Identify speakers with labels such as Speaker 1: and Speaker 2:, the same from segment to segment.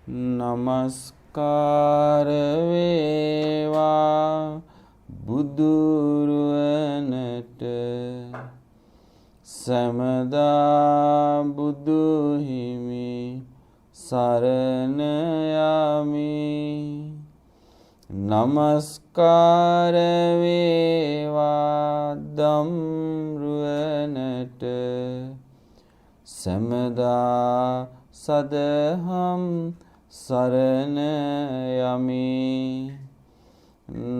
Speaker 1: නමස්කාර වේවා බුදුරුවනට සමදා බුදු හිමි සරණ යමි. නමස්කාර වේවා ධම්රුවනට සමදා සදහම් සරණ යමි.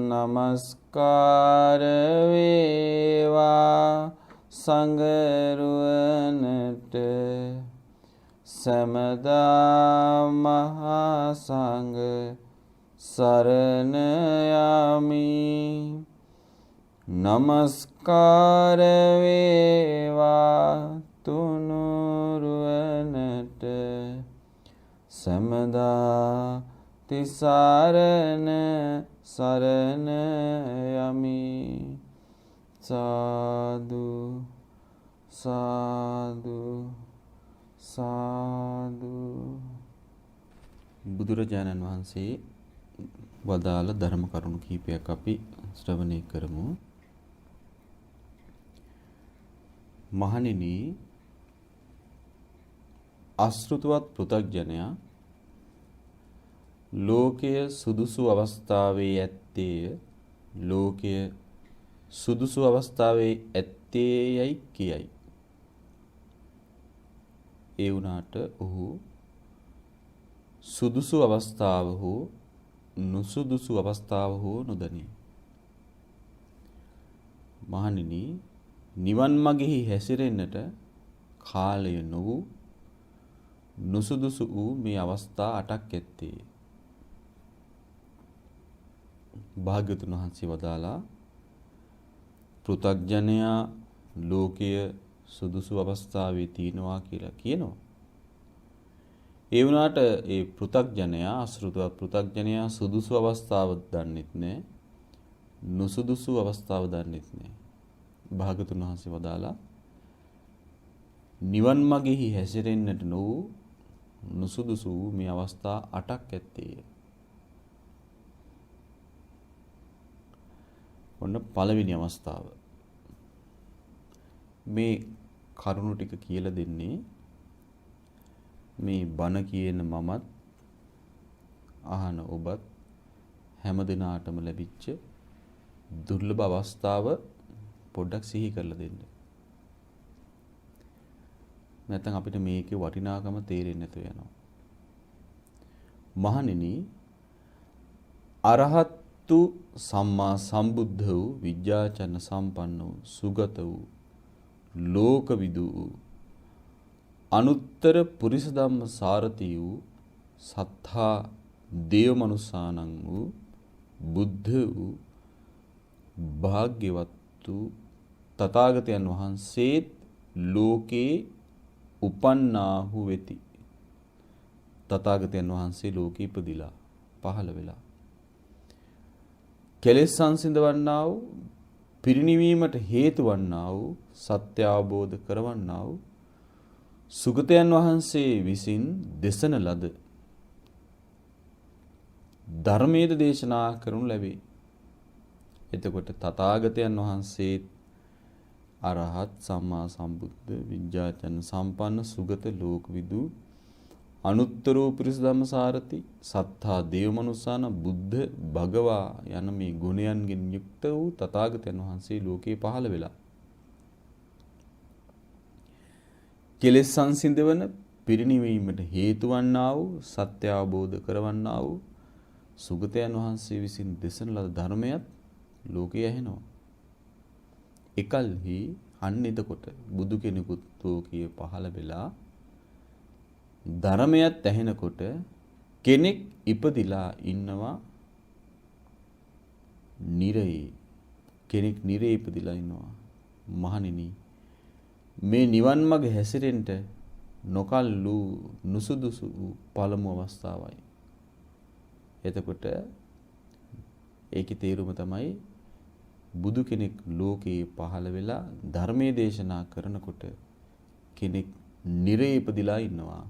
Speaker 1: නමස්කාර වේවා සංඝරුවනට සමදා මහා සංඝ සරණ යමි. නමස්කාර වේවා තුනුරුවනට සමදා තිසරණ සරණ යමි. සාදු සාදු සාදු. බුදුරජාණන් වහන්සේ වදාළ ධර්ම කරුණු කීපයක් අපි ශ්‍රවණය කරමු. මහණෙනි, අශෘතවත් පෘථග්ජනයා ලෝකය සුදුසු අවස්ථාවේ ඇත්තේය. ලෝකය සුදුසු අවස්ථාවේ ඇත්තේ යයි කියයි. ඒ වුණාට ඔහු සුදුසු අවස්ථාව හෝ නුසුදුසු අවස්ථාව හෝ නොදනී. මහණෙනි, නිවන් මගෙහි හැසිරෙන්නට කාලය නොවූ නුසුදුසු වූ මේ අවස්ථා 8ක් ඇත්තේ. භාග්‍යවතුන් වහන්සේ වදාලා පෘථග්ජනයා ලෝකය සුදුසු අවස්ථාවේ තියනවා කියලා කියනවා. ඒ වුණාට ඒ පෘථග්ජනයා අශෘතවත් පෘථග්ජනයා සුදුසු අවස්ථාව දන්නෙත් නැහැ, නුසුදුසු අවස්ථාව දන්නෙත් නැහැ. භාග්‍යවතුන් වහන්සේ වදාලා නිවන් මගෙහි හැසිරෙන්නට නොවූ නුසුදුසු මේ අවස්ථා 8ක් ඇත්තේය. ඔන්න පළවෙනි අවස්ථාව. මේ කරුණු ටික කියලා දෙන්නේ මේ බණ කියන මමත් අහන ඔබත් හැම දිනාටම ලැබිච්ච දුර්ලභ අවස්ථාව පොඩ්ඩක් සිහි කරලා දෙන්න. නැත්නම් අපිට මේකේ වටිනාකම තේරෙන්නේ නැතුව යනවා. මහණෙනි, අරහත්තු සම්මා සම්බුද්ධ වූ විද්‍යාචර්ණ සම්පන්න වූ සුගත වූ ලෝකවිදු වූ අනුත්තර පුරිස ධම්ම සාරති වූ සත්තා දේව මනුස්සානං වූ බුද්ධ වූ භාග්‍යවත් වූ තථාගතයන් වහන්සේත් ලෝකේ උපන්නාහු වෙති. තථාගතයන් වහන්සේ ලෝකෙ ඉපදිලා පහළ වෙලා කෙලෙස් සංසිඳවන්නා වූ පිරිණිවීමට හේතු වන්නා වූ සත්‍ය අවබෝධ කරවන්නා වූ සුගතයන් වහන්සේ විසින් දෙසන ලද ධර්මයේ දේශනා කරනු ලැබේ. එතකොට තථාගතයන් වහන්සේ අරහත් සම්මා සම්බුද්ධ විද්‍යාචර්ණ සම්පන්න සුගත ලෝකවිදු අනුත්තරෝ පුරිස ධම්මසාරති සත්තා දේවමනුස්සාන බුද්ධ භගවා යන මේ ගුණයන්ගෙන් යුක්ත වූ තථාගතයන් වහන්සේ ලෝකේ පහළ වෙලා කෙලෙස් සංසිඳවන පිරිණිවීමට හේතු වන්නා වූ සත්‍ය අවබෝධ කරවන්නා වූ සුගතයන් වහන්සේ විසින් දේශන ලද ධර්මයක් ලෝකයේ ඇහෙනවා. එකල්හි අන්න එතකොට බුදු කෙනෙකුත් ලෝකයේ පහළ වෙලා ධර්මයක් ඇහෙනකොට කෙනෙක් ඉපදිලා ඉන්නවා නිරේ. කෙනෙක් නිරේ ඉපදිලා ඉන්නවා. මහණෙනි, මේ නිවන් මඟ හැසිරෙන්න නොකල්ලු නුසුදුසු පළමු අවස්ථාවයි. එතකොට ඒකේ තේරුම තමයි බුදු කෙනෙක් ලෝකේ පහළ වෙලා ධර්මයේ දේශනා කරනකොට කෙනෙක් නිරේ ඉපදිලා ඉන්නවා.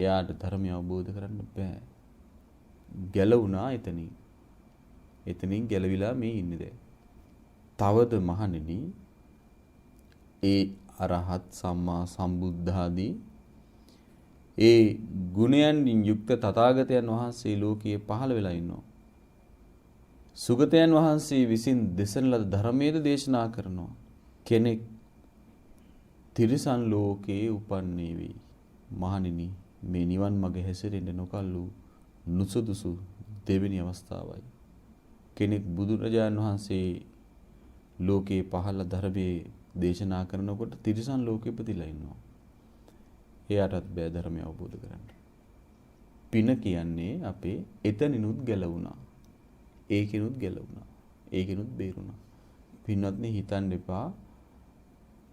Speaker 1: එයාට ධර්මය අවබෝධ කරන්න බෑ. ගැලවුණා එතනින්. එතනින් ගැලවිලා මේ ඉන්නේ දැන්. තවද මහණෙනි ඒ අරහත් සම්මා සම්බුද්ධ ඒ ගුණයන්ින් යුක්ත තථාගතයන් වහන්සේ ලෝකයේ පහළ වෙලා ඉන්නවා. සුගතයන් වහන්සේ විසින් දෙසන ලද ධර්මයේද දේශනා කරනවා. කෙනෙක් තිරිසන් ලෝකයේ උපන්නේ වේ. මහණෙනි මේ නිවන් මඟ හැසිරෙන්න නොකල්ලු නුසුදුසු දෙවෙනි අවස්ථාවයි. කෙනෙක් බුදුරජාණන් වහන්සේ ලෝකේ පහළ ධර්මයේ දේශනා කරනකොට තිරිසන් ලෝකෙ ඉපදිලා ඉන්නවා. එයාටත් බෑ ධර්මය අවබෝධ කරගන්න. පින කියන්නේ අපේ එතනිනුත් ගැලවුණා. ඒකිනුත් ගැලවුණා. ඒකිනුත් බේරුණා. පින්වත්නි හිතන්න එපා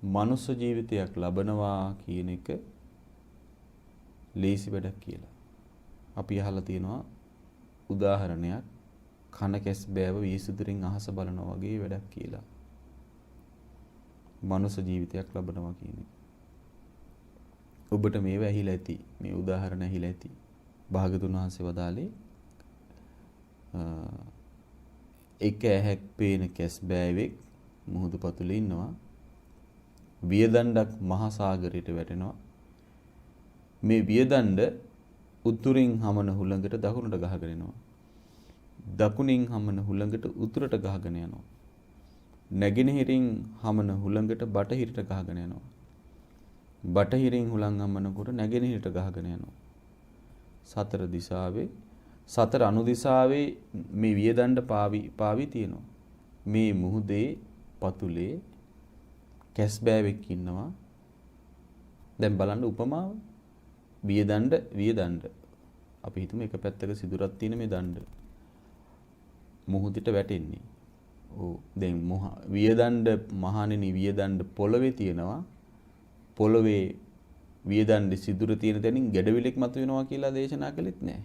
Speaker 1: මනුස්ස ජීවිතයක් ලබනවා කියන එක ලේසි වැඩක් කියලා. අපි අහලා තියෙනවා උදාහරණයක් කන කැස් බෑව වීසුදුරින් අහස බලනවා වගේ වැඩක් කියලා. මනුස්ස ජීවිතයක් ලබනවා කියන්නේ. ඔබට මේව ඇහිලා ඇති. මේ උදාහරණ ඇහිලා ඇති. භාගතුන් වහන්සේ වදාළේ එක ඇහැක් පේන කැස් බෑවෙක් මුහුදු පතුලේ ඉන්නවා. වියදණ්ඩක් මහා සාගරයට වැටෙනවා. මේ වියදණ්ඩ උතුරින් හමන හුළඟට දකුණට ගහගෙන යනවා. දකුණින් හමන හුළඟට උතුරට ගහගෙන යනවා. නැගෙනහිරින් හමන හුළඟට බටහිරට ගහගෙන යනවා. බටහිරින් හුළං හමනකොට නැගෙනහිරට ගහගෙන යනවා. සතර දිශාවේ සතර අනුදිශාවේ මේ වියදණ්ඩ පාවි තියෙනවා. මේ මුහුදේ පතුලේ කැස් බෑවෙක් ඉන්නවා. දැන් බලන්න උපමාව. වියදණ්ඩ අපි හිතමු එක පැත්තක සිදුරක් තියෙන මේ දණ්ඩ මුහුදට වැටෙන්නේ. ඔව් දැන් වියදණ්ඩ මහණෙනි වියදණ්ඩ පොළවේ තියෙනවා. පොළවේ වියදණ්ඩ සිදුර තියෙන තැනින් ගැඩවිලක් මතුවෙනවා කියලා දේශනා කළෙත් නෑ.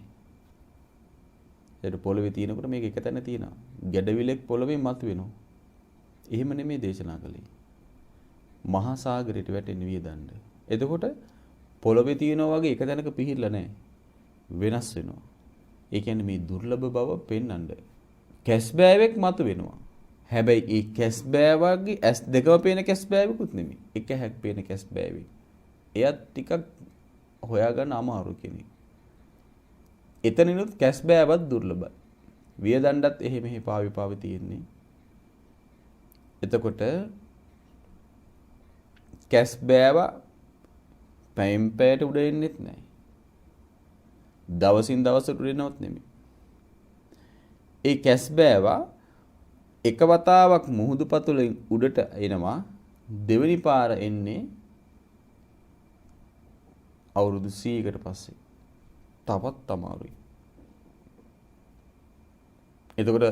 Speaker 1: ඒක පොළවේ තියෙනකොට මේක එක තැන තියෙනවා. ගැඩවිලක් පොළවේ මතුවෙනවා. එහෙම නෙමෙයි දේශනා කළේ. මහා සාගරයට වැටෙන වියදණ්ඩ. එතකොට පොළවේ තියෙනවා වගේ එක තැනක පිහිරලා නැහැ. වෙනස් වෙනවා. ඒ කියන්නේ මේ දුර්ලභ බව පෙන්වන්න. කැස් බෑවෙක් මතු වෙනවා. හැබැයි ඒ කැස් බෑවගේ ඇස් දෙකම පේන කැස් බෑවෙකුත් නෙමෙයි. එක හැක් පේන කැස් බෑවෙක්. එයත් ටිකක් හොයාගන්න අමාරු කෙනෙක්. එතනිනුත් කැස් බෑවත් දුර්ලභයි. වියදණ්ඩත් එහෙ මෙහෙ පාවි තියෙන්නේ. එතකොට කැස් බෑව පැයෙන් පැයට උඩ එන්නෙත් නැහැ. දවසින් දවසට උඩ එනවත් නෙමෙයි. ඒ කැස් බෑවා එක වතාවක් මුහුදු පතුලෙන් උඩට එනවා. දෙවෙනි පාර එන්නේ අවුරුදු 100කට පස්සේ. තවත් අමාරුයි. එතකොට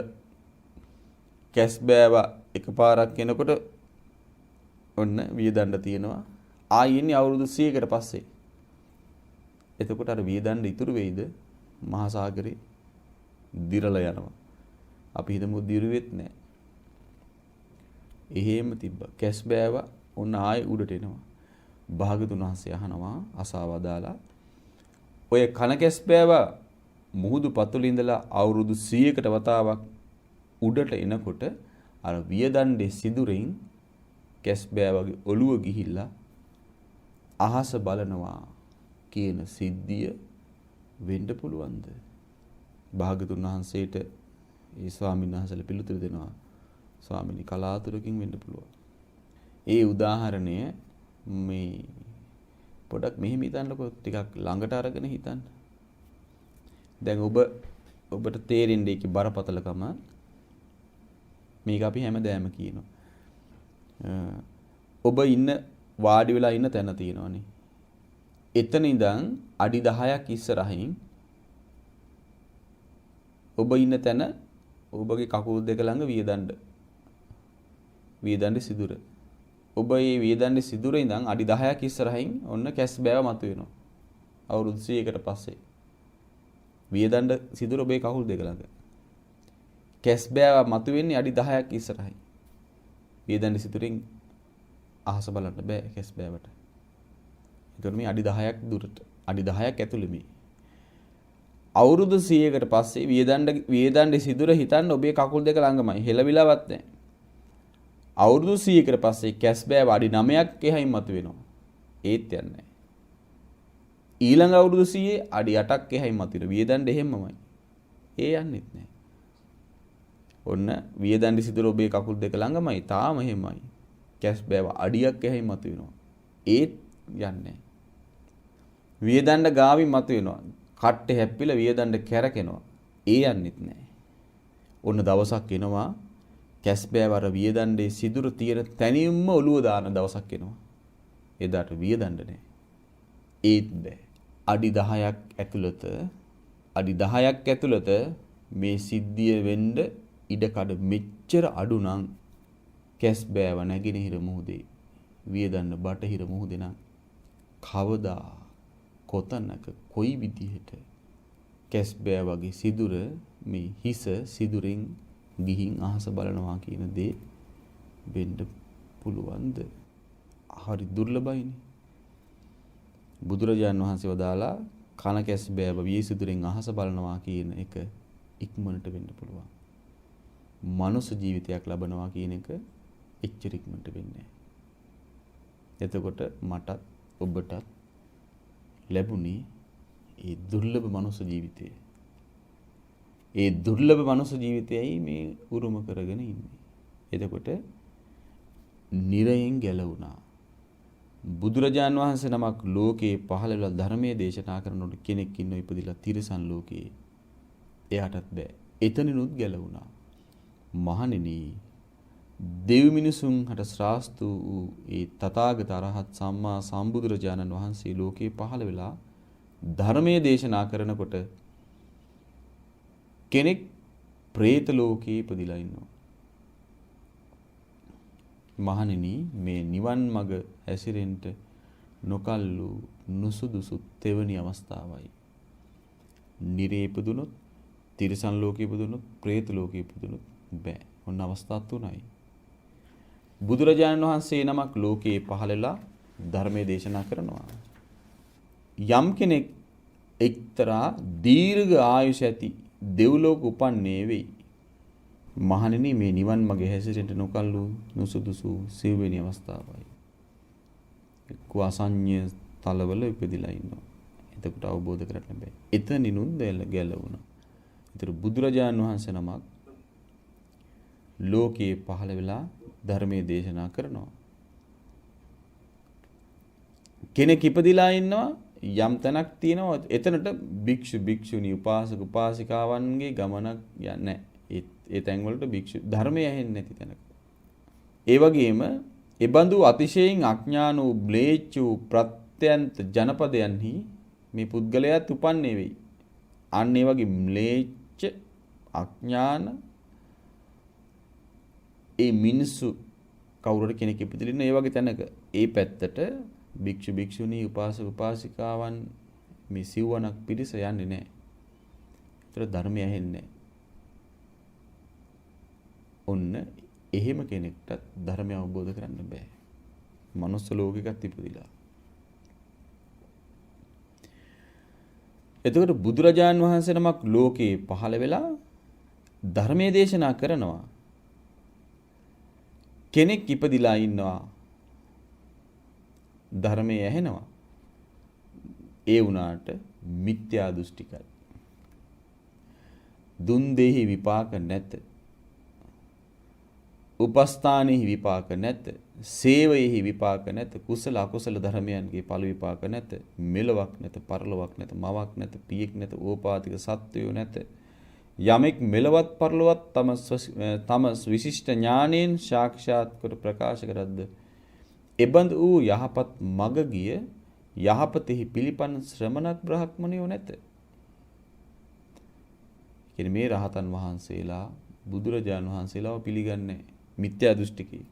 Speaker 1: කැස් බෑවා එකපාරක් එනකොට ඔන්න වියදණ්ඩ තියෙනවා. ආයෙන්නේ අවුරුදු 100කට පස්සේ. එතකොට අර වියදණ්ඩ ඉතුරු වෙයිද? මහා සාගරේ දිරලා යනවා. අපි හිතමු දිරුවෙත් නැහැ. එහෙම තිබ්බා. කැස් බෑවා ඔන්න ආයෙ උඩට එනවා. භාගතුන් වහන්සේ අහනවා අසවදාලා ඔය කන කැස් බෑවා මුහුදු පතුලේ ඉඳලා අවුරුදු 100කට වතාවක් උඩට එනකොට අර වියදණ්ඩේ සිදුරින් කැස් බෑවගේ ඔළුව ගිහිල්ලා අහස බලනවා කියන සිද්ධිය වෙන්න පුළුවන්ද? භාගතුන් වහන්සේට ඒ ස්වාමීන් වහන්සේලා පිළිතුරු දෙනවා. ස්වාමීනි කලාතුරකින් වෙන්න පුළුවන්. ඒ උදාහරණය මේ පොඩක් මෙහෙම හිතන්නකෝ ටිකක් ළඟට අරගෙන හිතන්න. දැන් ඔබට තේරෙන්නේ ඒකේ බරපතලකම මේක අපි හැමදාම කියනවා. ඔබ ඉන්න වාඩි වෙලා ඉන්න තැන තියෙනවනේ. එතන ඉඳන් අඩි 10ක් ඉස්සරහින් ඔබ ඉන්න තැන ඔබගේ කකුල් දෙක ළඟ වියදණ්ඩ සිදුර. ඔබ මේ වියදණ්ඩ සිදුරේ ඉඳන් අඩි 10ක් ඉස්සරහින් ඔන්න කැස් බෑව මතුවෙනවා. අවුරුදු 100කට පස්සේ. වියදණ්ඩ සිදුර ඔබේ කකුල් දෙක ළඟ. කැස් බෑව මතුවෙන්නේ අඩි 10ක් ඉස්සරහින්. වියදණ්ඩ සිදුරෙන් අහස බලන්න බෑ කැස් බෑවට. ඒතකොට මේ අඩි 10ක් දුරට අඩි 10ක් ඇතුළේ මේ. අවුරුදු 100කට පස්සේ වියදණ්ඩේ සිදුර හිතන්න ඔබේ කකුල් දෙක ළඟමයි. හෙලවිලාවත් නැහැ. අවුරුදු 100කට පස්සේ කැස් බෑව අඩි 9ක් එහයින් මතුවෙනවා. ඒත් යන්නේ නැහැ. ඊළඟ අවුරුදු 100 අඩි 8ක් එහයින් මතුවෙන වියදණ්ඩ එහෙමමයි. ඒ යන්නෙත් නැහැ. ඔන්න වියදණ්ඩේ සිදුර ඔබේ කකුල් දෙක ළඟමයි. තාම එහෙමයි. කැස් බෑව අඩියක් එහයින් මතුවෙනවා. ඒත් යන්නේ නැහැ. වියදණ්ඩ ගාවින් මතුවෙනවා. කට්ටේ හැප්පිලා වියදණ්ඩ කැරකෙනවා. ඒ යන්නෙත් නැහැ. ඔන්න දවසක් එනවා කැස් බෑවර වියදණ්ඩේ සිදුර තියෙන තැනින්ම ඔළුව දාන දවසක් එනවා. එදාට වියදණ්ඩ නැහැ. ඒත් බෑ. අඩි 10ක් ඇතුළත මේ සිද්ධිය වෙන්න ඉඩකඩ මෙච්චර අඩු නම් කැස් බෑව නැගිනහිර මුහුදේ වියදණ්ඩ බටහිර මුහුදේ නම් කවදා කොතනක කොයි විදිහට කැස් බෑ වගේ සිදුර මේ හිස සිදුරෙන් ගිහින් අහස බලනවා කියන දේ වෙන්න පුළුවන්ද? හරි දුර්ලභයිනේ. බුදුරජාන් වහන්සේ වදාලා කන කැස් බෑව විය සිදුරෙන් අහස බලනවා කියන එක ඉක්මනට වෙන්න පුළුවන්. මනුස්ස ජීවිතයක් ලබනවා කියන එක එච්චර ඉක්මනට වෙන්නේ නැහැ. එතකොට මටත් ඔබටත් ලැබුණේ ඒ දුර්ලභ මනුස්ස ජීවිතය. ඒ දුර්ලභ මනුස්ස ජීවිතයයි මේ උරුම කරගෙන ඉන්නේ. එතකොට නිරයෙන් ගැලවුණා. බුදුරජාන් වහන්සේ නමක් ලෝකේ පහළ වෙලා ධර්මයේ දේශනා කරනකොට කෙනෙක් ඉන්නව ඉපදිලා තිරිසන් ලෝකේ. එයාටත් බෑ. එතනිනුත් ගැලවුණා. මහණෙනි දෙව් මිනිසුන් හට ශ්‍රාස්තු වූ ඒ තථාගත අරහත් සම්මා සම්බුදුරජාණන් වහන්සේ ලෝකේ පහළ වෙලා ධර්මයේ දේශනා කරනකොට කෙනෙක් പ്രേත ලෝකේ ඉපදිලා ඉන්නවා. මහණෙනි මේ නිවන් මඟ හැසිරෙන්න නොකල්ලු නුසුදුසු තෙවනි අවස්ථාවයි. නිරේ ඉපදුනොත්, තිරිසන් ලෝකේ ඉපදුනොත්, പ്രേත ලෝකේ ඉපදුනොත් බෑ. ඔන්න අවස්ථා තුනයි. බුදුරජාණන් වහන්සේ නමක් ලෝකේ පහළලා ධර්මයේ දේශනා කරනවා. යම් කෙනෙක් එක්තරා දීර්ඝ ආයුෂ ඇති දෙව්ලෝක උපන්නේ වෙයි. මහණෙනි මේ නිවන් මගේ හැසිරෙන්න නොකල්ලු නුසුදුසු සිව්වෙනි අවස්ථාවයි. එක්ක අසඤ්ඤ තලවල ඉපදිලා ඉන්නවා. එතකොට අවබෝධ කරගන්න බෑ. එතනිනුත් ගැලවුණා. ඒතර බුදුරජාණන් වහන්සේ නමක් ලෝකයේ පහළ වෙලා ධර්මයේ දේශනා කරනවා. කෙනෙක් ඉපදිලා ඉන්නවා යම් තැනක් තියෙනවා එතනට භික්ෂු භික්ෂුණී උපාසක උපාසිකාවන්ගේ ගමනක් යන්නේ නැහැ. ඒ තැන් වලට භික්ෂු ධර්මය ඇහෙන්නේ නැති තැනක. ඒ වගේම ඒ බඳු අතිශයින් අඥාන වූ ම්ලේච්ඡ වූ ප්‍රත්‍යන්ත ජනපදයන්හි මේ පුද්ගලයාත් උපන්නේ වෙයි. අන්න ඒ වගේ ම්ලේච්ඡ අඥාන ඒ මිනිස්සු කවුරුර කෙනෙක් ඉපදිලා ඉන්න ඒ වගේ තැනක ඒ පැත්තට භික්ෂු භික්ෂුණී උපාසක උපාසිකාවන් මේ සිව්වනක් පිරිස යන්නේ නැහැ. ඒතර ධර්මය ඇහෙන්නේ නැහැ. ඔන්න එහෙම කෙනෙක්ට ධර්මය අවබෝධ කරන්න බෑ. මනුස්ස ලෝකයකට ඉපදිලා. එතකොට බුදුරජාන් වහන්සේ නමක් ලෝකේ පහළ වෙලා ධර්මයේ දේශනා කරනවා. කෙනෙක් ඉපදිලා ඉන්නවා. ධර්මයේ ඇහෙනවා. ඒ වුණාට මිත්‍යා දෘෂ්ටිකයි. දුන් දෙහි විපාක නැත. උපස්ථානෙහි විපාක නැත. සේවයෙහි විපාක නැත. කුසල අකුසල ධර්මයන්ගේ ඵල විපාක නැත. මෙලොවක් නැත, පරලොවක් නැත, මවක් නැත, පියෙක් නැත, ඕපාතික සත්වයෝ නැත. යමෙක් මෙලවත් පරලොවත් තම විශිෂ්ට ඥාණයෙන් සාක්ෂාත් කොට ප්‍රකාශ කරද්ද එබඳ වූ යහපත් මග ගිය යහපතෙහි පිළිපන් ශ්‍රමණක් බ්‍රහ්මණයෝ නැත. කියන්නේ මේ රහතන් වහන්සේලා බුදුරජාණන් වහන්සේලාව පිළිගන්නේ මිත්‍යා දෘෂ්ටිකයි.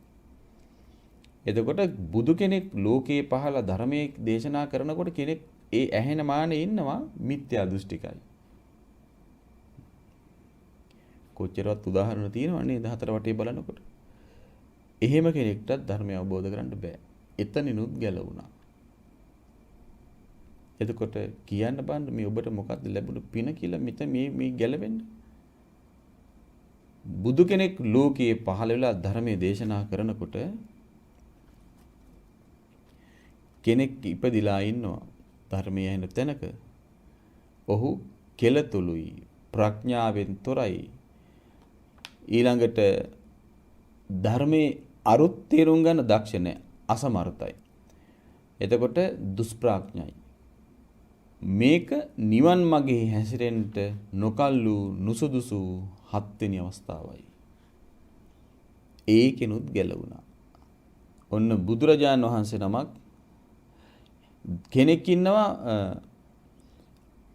Speaker 1: එතකොට බුදු කෙනෙක් ලෝකේ පහළ ධර්මයේ දේශනා කරනකොට කෙනෙක් ඒ ඇහෙන මානේ ඉන්නවා මිත්‍යා දෘෂ්ටිකයි. කොච්චරවත් උදාහරණ තියෙනවද නේද හතර වටේ බලනකොට. එහෙම කෙනෙක්ට ධර්මය අවබෝධ කරගන්න බෑ. එතනිනුත් ගැලවුණා. එතකොට කියන්න බෑ මේ ඔබට මොකක්ද ලැබුණ පින කියලා මෙතන මේ ගැලවෙන්න. බුදු කෙනෙක් ලෝකයේ පහළ වෙලා ධර්මයේ දේශනා කරනකොට කෙනෙක් ඉපදිලා ඉන්නවා ධර්මයේ ඇහෙන තැනක. ඔහු කෙලතුළුයි ප්‍රඥාවෙන් තොරයි. ඊළඟට ධර්මයේ අරුත් තේරුම් ගන්න දක්ෂ නැහැ, අසමර්ථයි. එතකොට දුෂ්ප්‍රඥයි. මේක නිවන් මාගේ හැසිරෙන්න නොකල්ලු නුසුදුසු හත්වෙනි අවස්ථාවයි. ඒකෙනුත් ගැලවුණා. ඔන්න බුදුරජාණන් වහන්සේ නමක් කෙනෙක් ඉන්නවා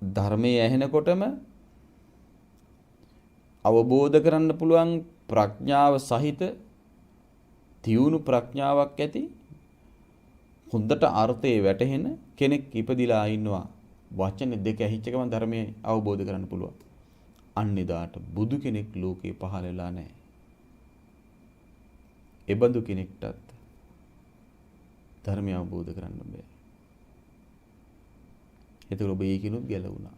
Speaker 1: ධර්මයේ ඇහෙනකොටම අවබෝධ කරන්න පුළුවන් ප්‍රඥාව සහිත තියුණු ප්‍රඥාවක් ඇති හොඳට අර්ථයේ වැටහෙන කෙනෙක් ඉපදිලා ඉන්නවා. වචන දෙක ඇහිච්ච ගමන් ධර්මයේ අවබෝධ කරන්න පුළුවන්. අන්නේදාට බුදු කෙනෙක් ලෝකේ පහළ වෙලා නැහැ. එබඳු කෙනෙක්ටත් ධර්මය අවබෝධ කරන්න බෑ. ඒතර ඔබ ඒකිනුත් ගැලවුණා.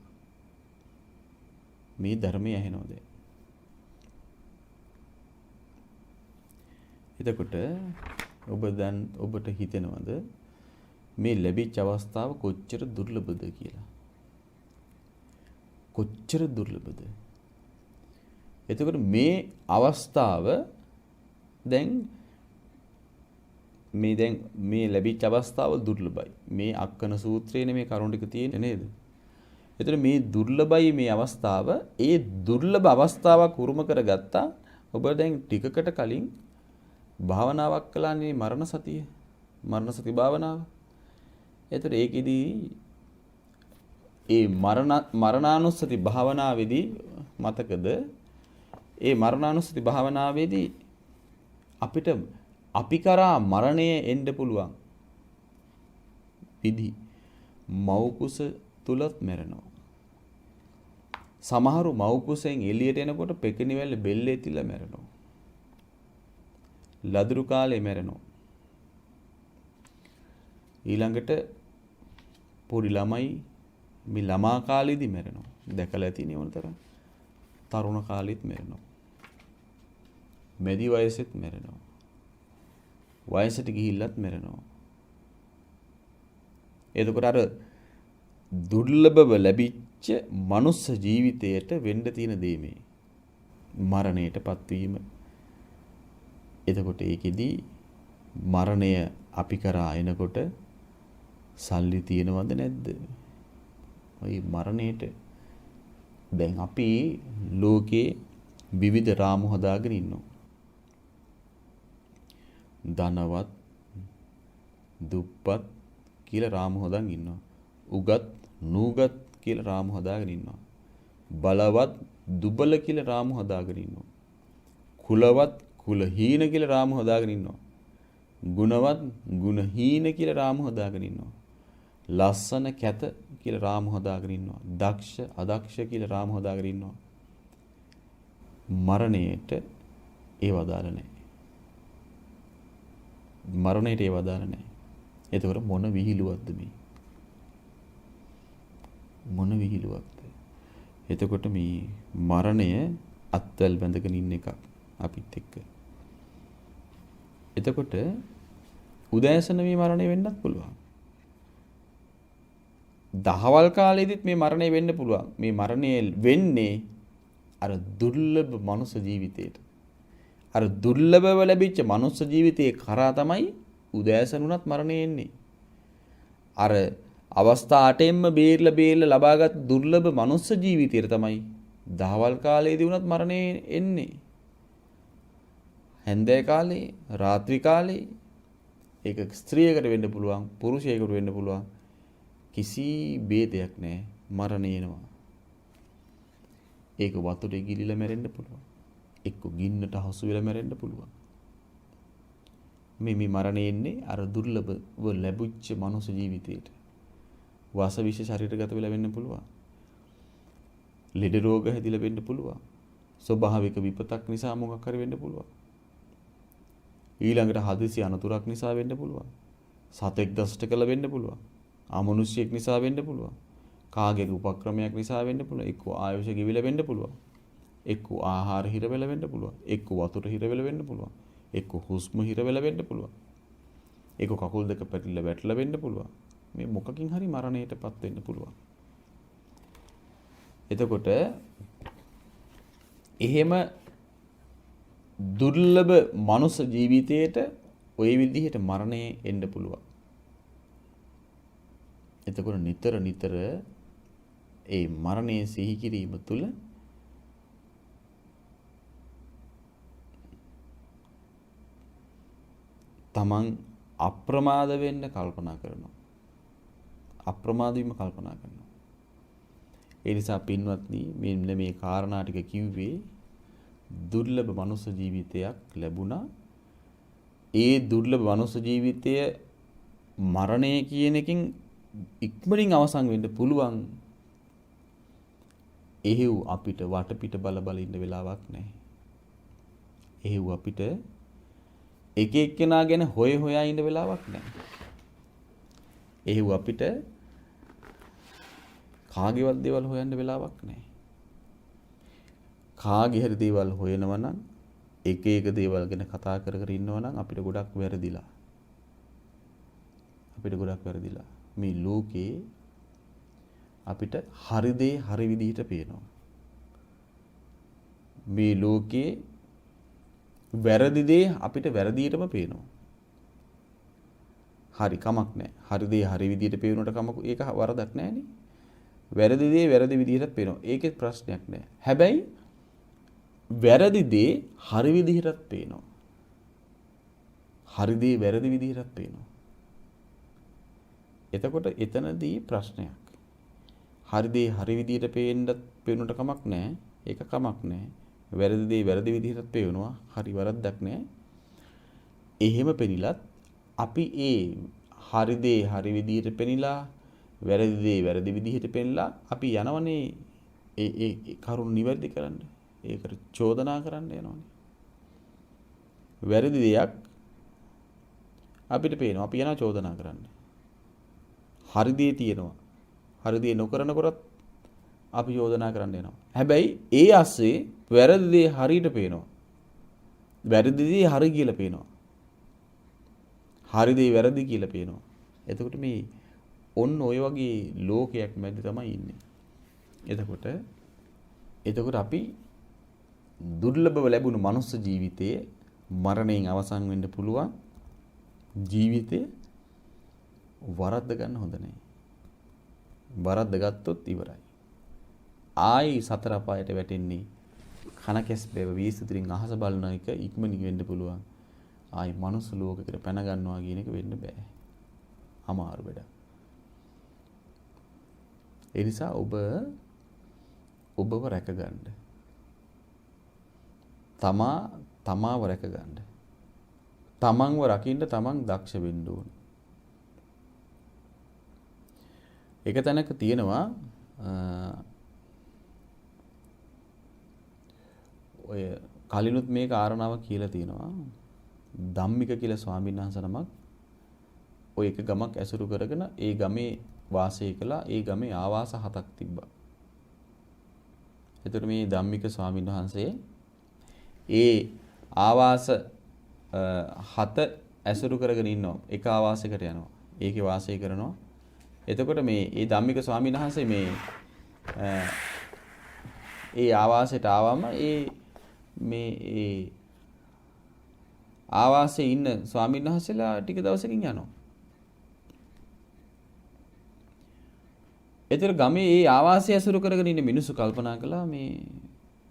Speaker 1: මේ ධර්මය ඇහෙනවද? එතකොට ඔබට හිතෙනවද මේ ලැබිච්ච අවස්ථාව කොච්චර දුර්ලභද කියලා? කොච්චර දුර්ලභද? එතකොට මේ අවස්ථාව දැන් මේ ලැබිච්ච අවස්ථාව දුර්ලභයි. මේ අක්කන සූත්‍රයේ මේ කරුණ ටික තියෙන්නේ නේද? එතකොට මේ දුර්ලභයි මේ අවස්ථාව. ඒ දුර්ලභ අවස්ථාවක් උරුම කරගත්තා. ඔබ දැන් ටිකකට කලින් භාවනාවක් කළානේ මරණ සති භාවනාව. එතකොට ඒකෙදී ඒ මරණානුස්සති භාවනාවේදී මතකද? ඒ මරණානුස්සති භාවනාවේදී අපිට අපි කරා මරණය එන්න පුළුවන් විදි මව් කුස තුලත් මැරෙනවා. සමහරු මව් කුසෙන් එළියට එනකොට පෙකිනිවැල්ල බෙල්ලේ තියලා මැරෙනවා. ලදරු කාලේ මැරෙනවා. ඊළඟට පොඩි ළමයි මේ ළමා කාලේදී මැරෙනවා. දැකලා තියෙන උනතර තරුණ කාලෙත් මැරෙනවා. මැදි වයසෙත් මැරෙනවා. වයසට ගිහිල්ලත් මැරෙනවා. එතකොට අර දුර්ලභව ලැබිච්ච මනුස්ස ජීවිතයට වෙන්න තියෙන දේ මේ මරණයටපත් වීම. එතකොට ඒකෙදි මරණය අපි කරා එනකොට සල්ලි තියෙනවද නැද්ද? ওই මරණයට දැන් අපි ලෝකේ විවිධ රාමු හදාගෙන ඉන්නවා. ධනවත් දුප්පත් කියලා රාමු හදාගෙන ඉන්නවා. උගත් නූගත් කියලා රාමු හදාගෙන ඉන්නවා. බලවත් දුබල කියලා රාමු හදාගෙන ඉන්නවා. කුලවත් කුලහීන කියලා රාමු හදාගෙන ඉන්නවා. ගුණවත් ගුණහීන කියලා රාමු හදාගෙන ඉන්නවා. ලස්සන කැත කියලා රාමු හදාගෙන ඉන්නවා. දක්ෂ අදක්ෂ කියලා රාමු හදාගෙන ඉන්නවා. මරණයට ඒව අදාළ නැහැ. මරණයට ඒව අදාළ නැහැ. එතකොට මොන විහිළුවක්ද මේ? මොන විහිළුවක්ද? එතකොට මේ මරණය අත්වල බැඳගෙන ඉන්න එකක් අපිත් එක්ක. එතකොට උදෑසන මේ මරණය වෙන්නත් පුළුවන්. දහවල් කාලෙදිත් මේ මරණය වෙන්න පුළුවන්. මේ මරණය වෙන්නේ අර දුර්ලභ මනුස්ස ජීවිතේට. අර දුර්ලභව ලැබිච්ච මනුස්ස ජීවිතයේ කරා තමයි උදෑසන උනත් මරණය එන්නේ. අර අවස්ථා 8ෙන්ම බේරලා ලබාගත් දුර්ලභ මනුස්ස ජීවිතයට තමයි දහවල් කාලයේදී උනත් මරණය එන්නේ. හැන්දෑ කාලේ, රාත්‍රී කාලේ ඒක ස්ත්‍රියකට වෙන්න පුළුවන්, පුරුෂයෙකුට වෙන්න පුළුවන්. කිසි ભેදයක් නැහැ. මරණය එනවා. ඒක වතුරේ ගිලිලා මැරෙන්න පුළුවන්. එක්ක ගින්නට හසු වෙලා මැරෙන්න පුළුවන්. මේ මරණය එන්නේ අර දුර්ලභව ලැබුච්ච මනුස්ස ජීවිතේට. වාස විශ ශරීරගත වෙලා වෙන්න පුළුවන්. ලෙඩ රෝග හැදිලා වෙන්න පුළුවන්. ස්වභාවික විපතක් නිසා මොකක් හරි වෙන්න පුළුවන්. ඊළඟට හදිසි අනතුරක් නිසා වෙන්න පුළුවන්. සතෙක් දෂ්ට කළ වෙන්න පුළුවන්. අමනුෂ්‍යයෙක් නිසා වෙන්න පුළුවන්. කාගේ උපක්‍රමයක් නිසා වෙන්න පුළුවන්. එක්ක ආයුෂ ගෙවිලා වෙන්න පුළුවන්. එක්ක ආහාර හිර වෙලා වෙන්න පුළුවන්. එක්ක වතුර හිර වෙලා වෙන්න පුළුවන්. එක්ක හුස්ම හිර වෙලා වෙන්න පුළුවන්. එක්ක කකුල් දෙක පැටලිලා වැටලා වෙන්න පුළුවන්. මේ මොකකින් හරි මරණයටපත් වෙන්න පුළුවන්. එතකොට එහෙම දුර්ලභ මනුස්ස ජීවිතයේට ওই විදිහට මරණය එන්න පුළුවන්. එතකොට නිතර නිතර ඒ මරණය සිහි කිරීම තුළ තමන් අප්‍රමාද වෙන්න කල්පනා කරනවා. අප්‍රමාද වීම කල්පනා කරනවා. ඒ නිසා පින්වත්නි මෙන්න මේ කාරණා ටික කිව්වේ දුර්ලභ මනුස්ස ජීවිතයක් ලැබුණා. ඒ දුර්ලභ මනුස්ස ජීවිතය මරණය කියන එකෙන් ඉක්මනින් අවසන් වෙන්න පුළුවන්. එහෙව් අපිට වටපිට බල බල ඉන්න වෙලාවක් නැහැ. එහෙව් අපිට එක එක්කෙනා ගැන හොයා ඉන්න වෙලාවක් නැහැ. එහෙව් අපිට කාගේවත් දේවල් හොයන්න වෙලාවක් නැහැ. කාගේ හරි දේවල් හොයනවා නම් එක එක දේවල් ගැන කතා කර කර ඉන්නවා නම් අපිට ගොඩක් වැරදිලා. අපිට ගොඩක් වැරදිලා. මේ ලෝකේ අපිට හරි දේ හරි විදිහට පේනවා. මේ ලෝකේ වැරදි දේ අපිට වැරදියටම පේනවා. හරි කමක් නැහැ. හරි දේ හරි විදිහට පේනකොට කමක් ඒක වරදක් නැහැනේ. වැරදි දේ වැරදි විදිහට පේනවා. ඒකේ ප්‍රශ්නයක් නැහැ. හැබැයි වැරදි දේ හරි විදිහටත් පේනවා. හරි දේ වැරදි විදිහටත් පේනවා. එතකොට එතනදී ප්‍රශ්නයක්. හරි දේ හරි විදිහට පේනට කමක් නැහැ. ඒක කමක් නැහැ. වැරදි දේ වැරදි විදිහටත් පේනවා. හරි වරද්දක් නැහැ. එහෙම පෙනිලත් අපි ඒ හරි දේ හරි විදිහට පෙනිලා වැරදි දේ වැරදි විදිහට පෙන්ලා අපි යනවනේ ඒ කරුණ නිවැරදි කරන්න. ඒකට චෝදනා කරන්න යනවනේ. වැරදි දෙයක් අපිට පේනවා. අපි යනවා චෝදනා කරන්න. හරි දේ තියෙනවා. හරි දේ නොකරනකොටත් අපි චෝදනා කරන්න යනවා. හැබැයි ඒ ASCII වැරදි දේ හරියට පේනවා. වැරදි දේ හරි කියලා පේනවා. හරි දේ වැරදි කියලා පේනවා. එතකොට මේ ඔන්න ඔය වගේ ලෝකයක් මැද තමයි ඉන්නේ. එතකොට අපි දුර්ලභව ලැබුණු මනුස්ස ජීවිතයේ මරණයෙන් අවසන් වෙන්න පුළුවන් ජීවිතේ වරද්ද ගන්න හොඳ නැහැ. වරද්ද ගත්තොත් ඉවරයි. ආයි සතර අපායට වැටෙන්නේ කන කැස් බේව වීසුතුරින් අහස බලන එක ඉක්මනින් වෙන්න පුළුවන්. ආයි මනුස්ස ලෝකෙකට පැන ගන්නවා කියන එක වෙන්න බෑ. අමාරු වැඩක්. ඒ නිසා ඔබව රැකගන්න. තමාව රැකගන්න. තමන්ව රකින්න තමන් දක්ෂ වෙන්න ඕන. එක තැනක තියෙනවා ඔය කලිනුත් මේ කාරණාව කියලා තියෙනවා. ධම්මික කියලා ස්වාමීන් වහන්සේ නමක් ඔය එක ගමක් ඇසුරු කරගෙන ඒ ගමේ වාසය කළා. ඒ ගමේ ආවාස 7ක් තිබ්බා. එතකොට මේ ධම්මික ස්වාමීන් වහන්සේ ඒ ආවාස 7 ඇසුරු කරගෙන ඉන්නවා. එක ආවාසයකට යනවා. ඒකේ වාසය කරනවා. එතකොට මේ ධම්මික ස්වාමීන් වහන්සේ ඒ ආවාසයට ආවම ඒ ආවාසයේ ඉන්න ස්වාමීන් වහන්සේලා ටික දවසකින් යනවා. ඒතර ගමේ ඒ ආවාසය ඇසුරු කරගෙන ඉන්න මිනිස්සු කල්පනා කළා මේ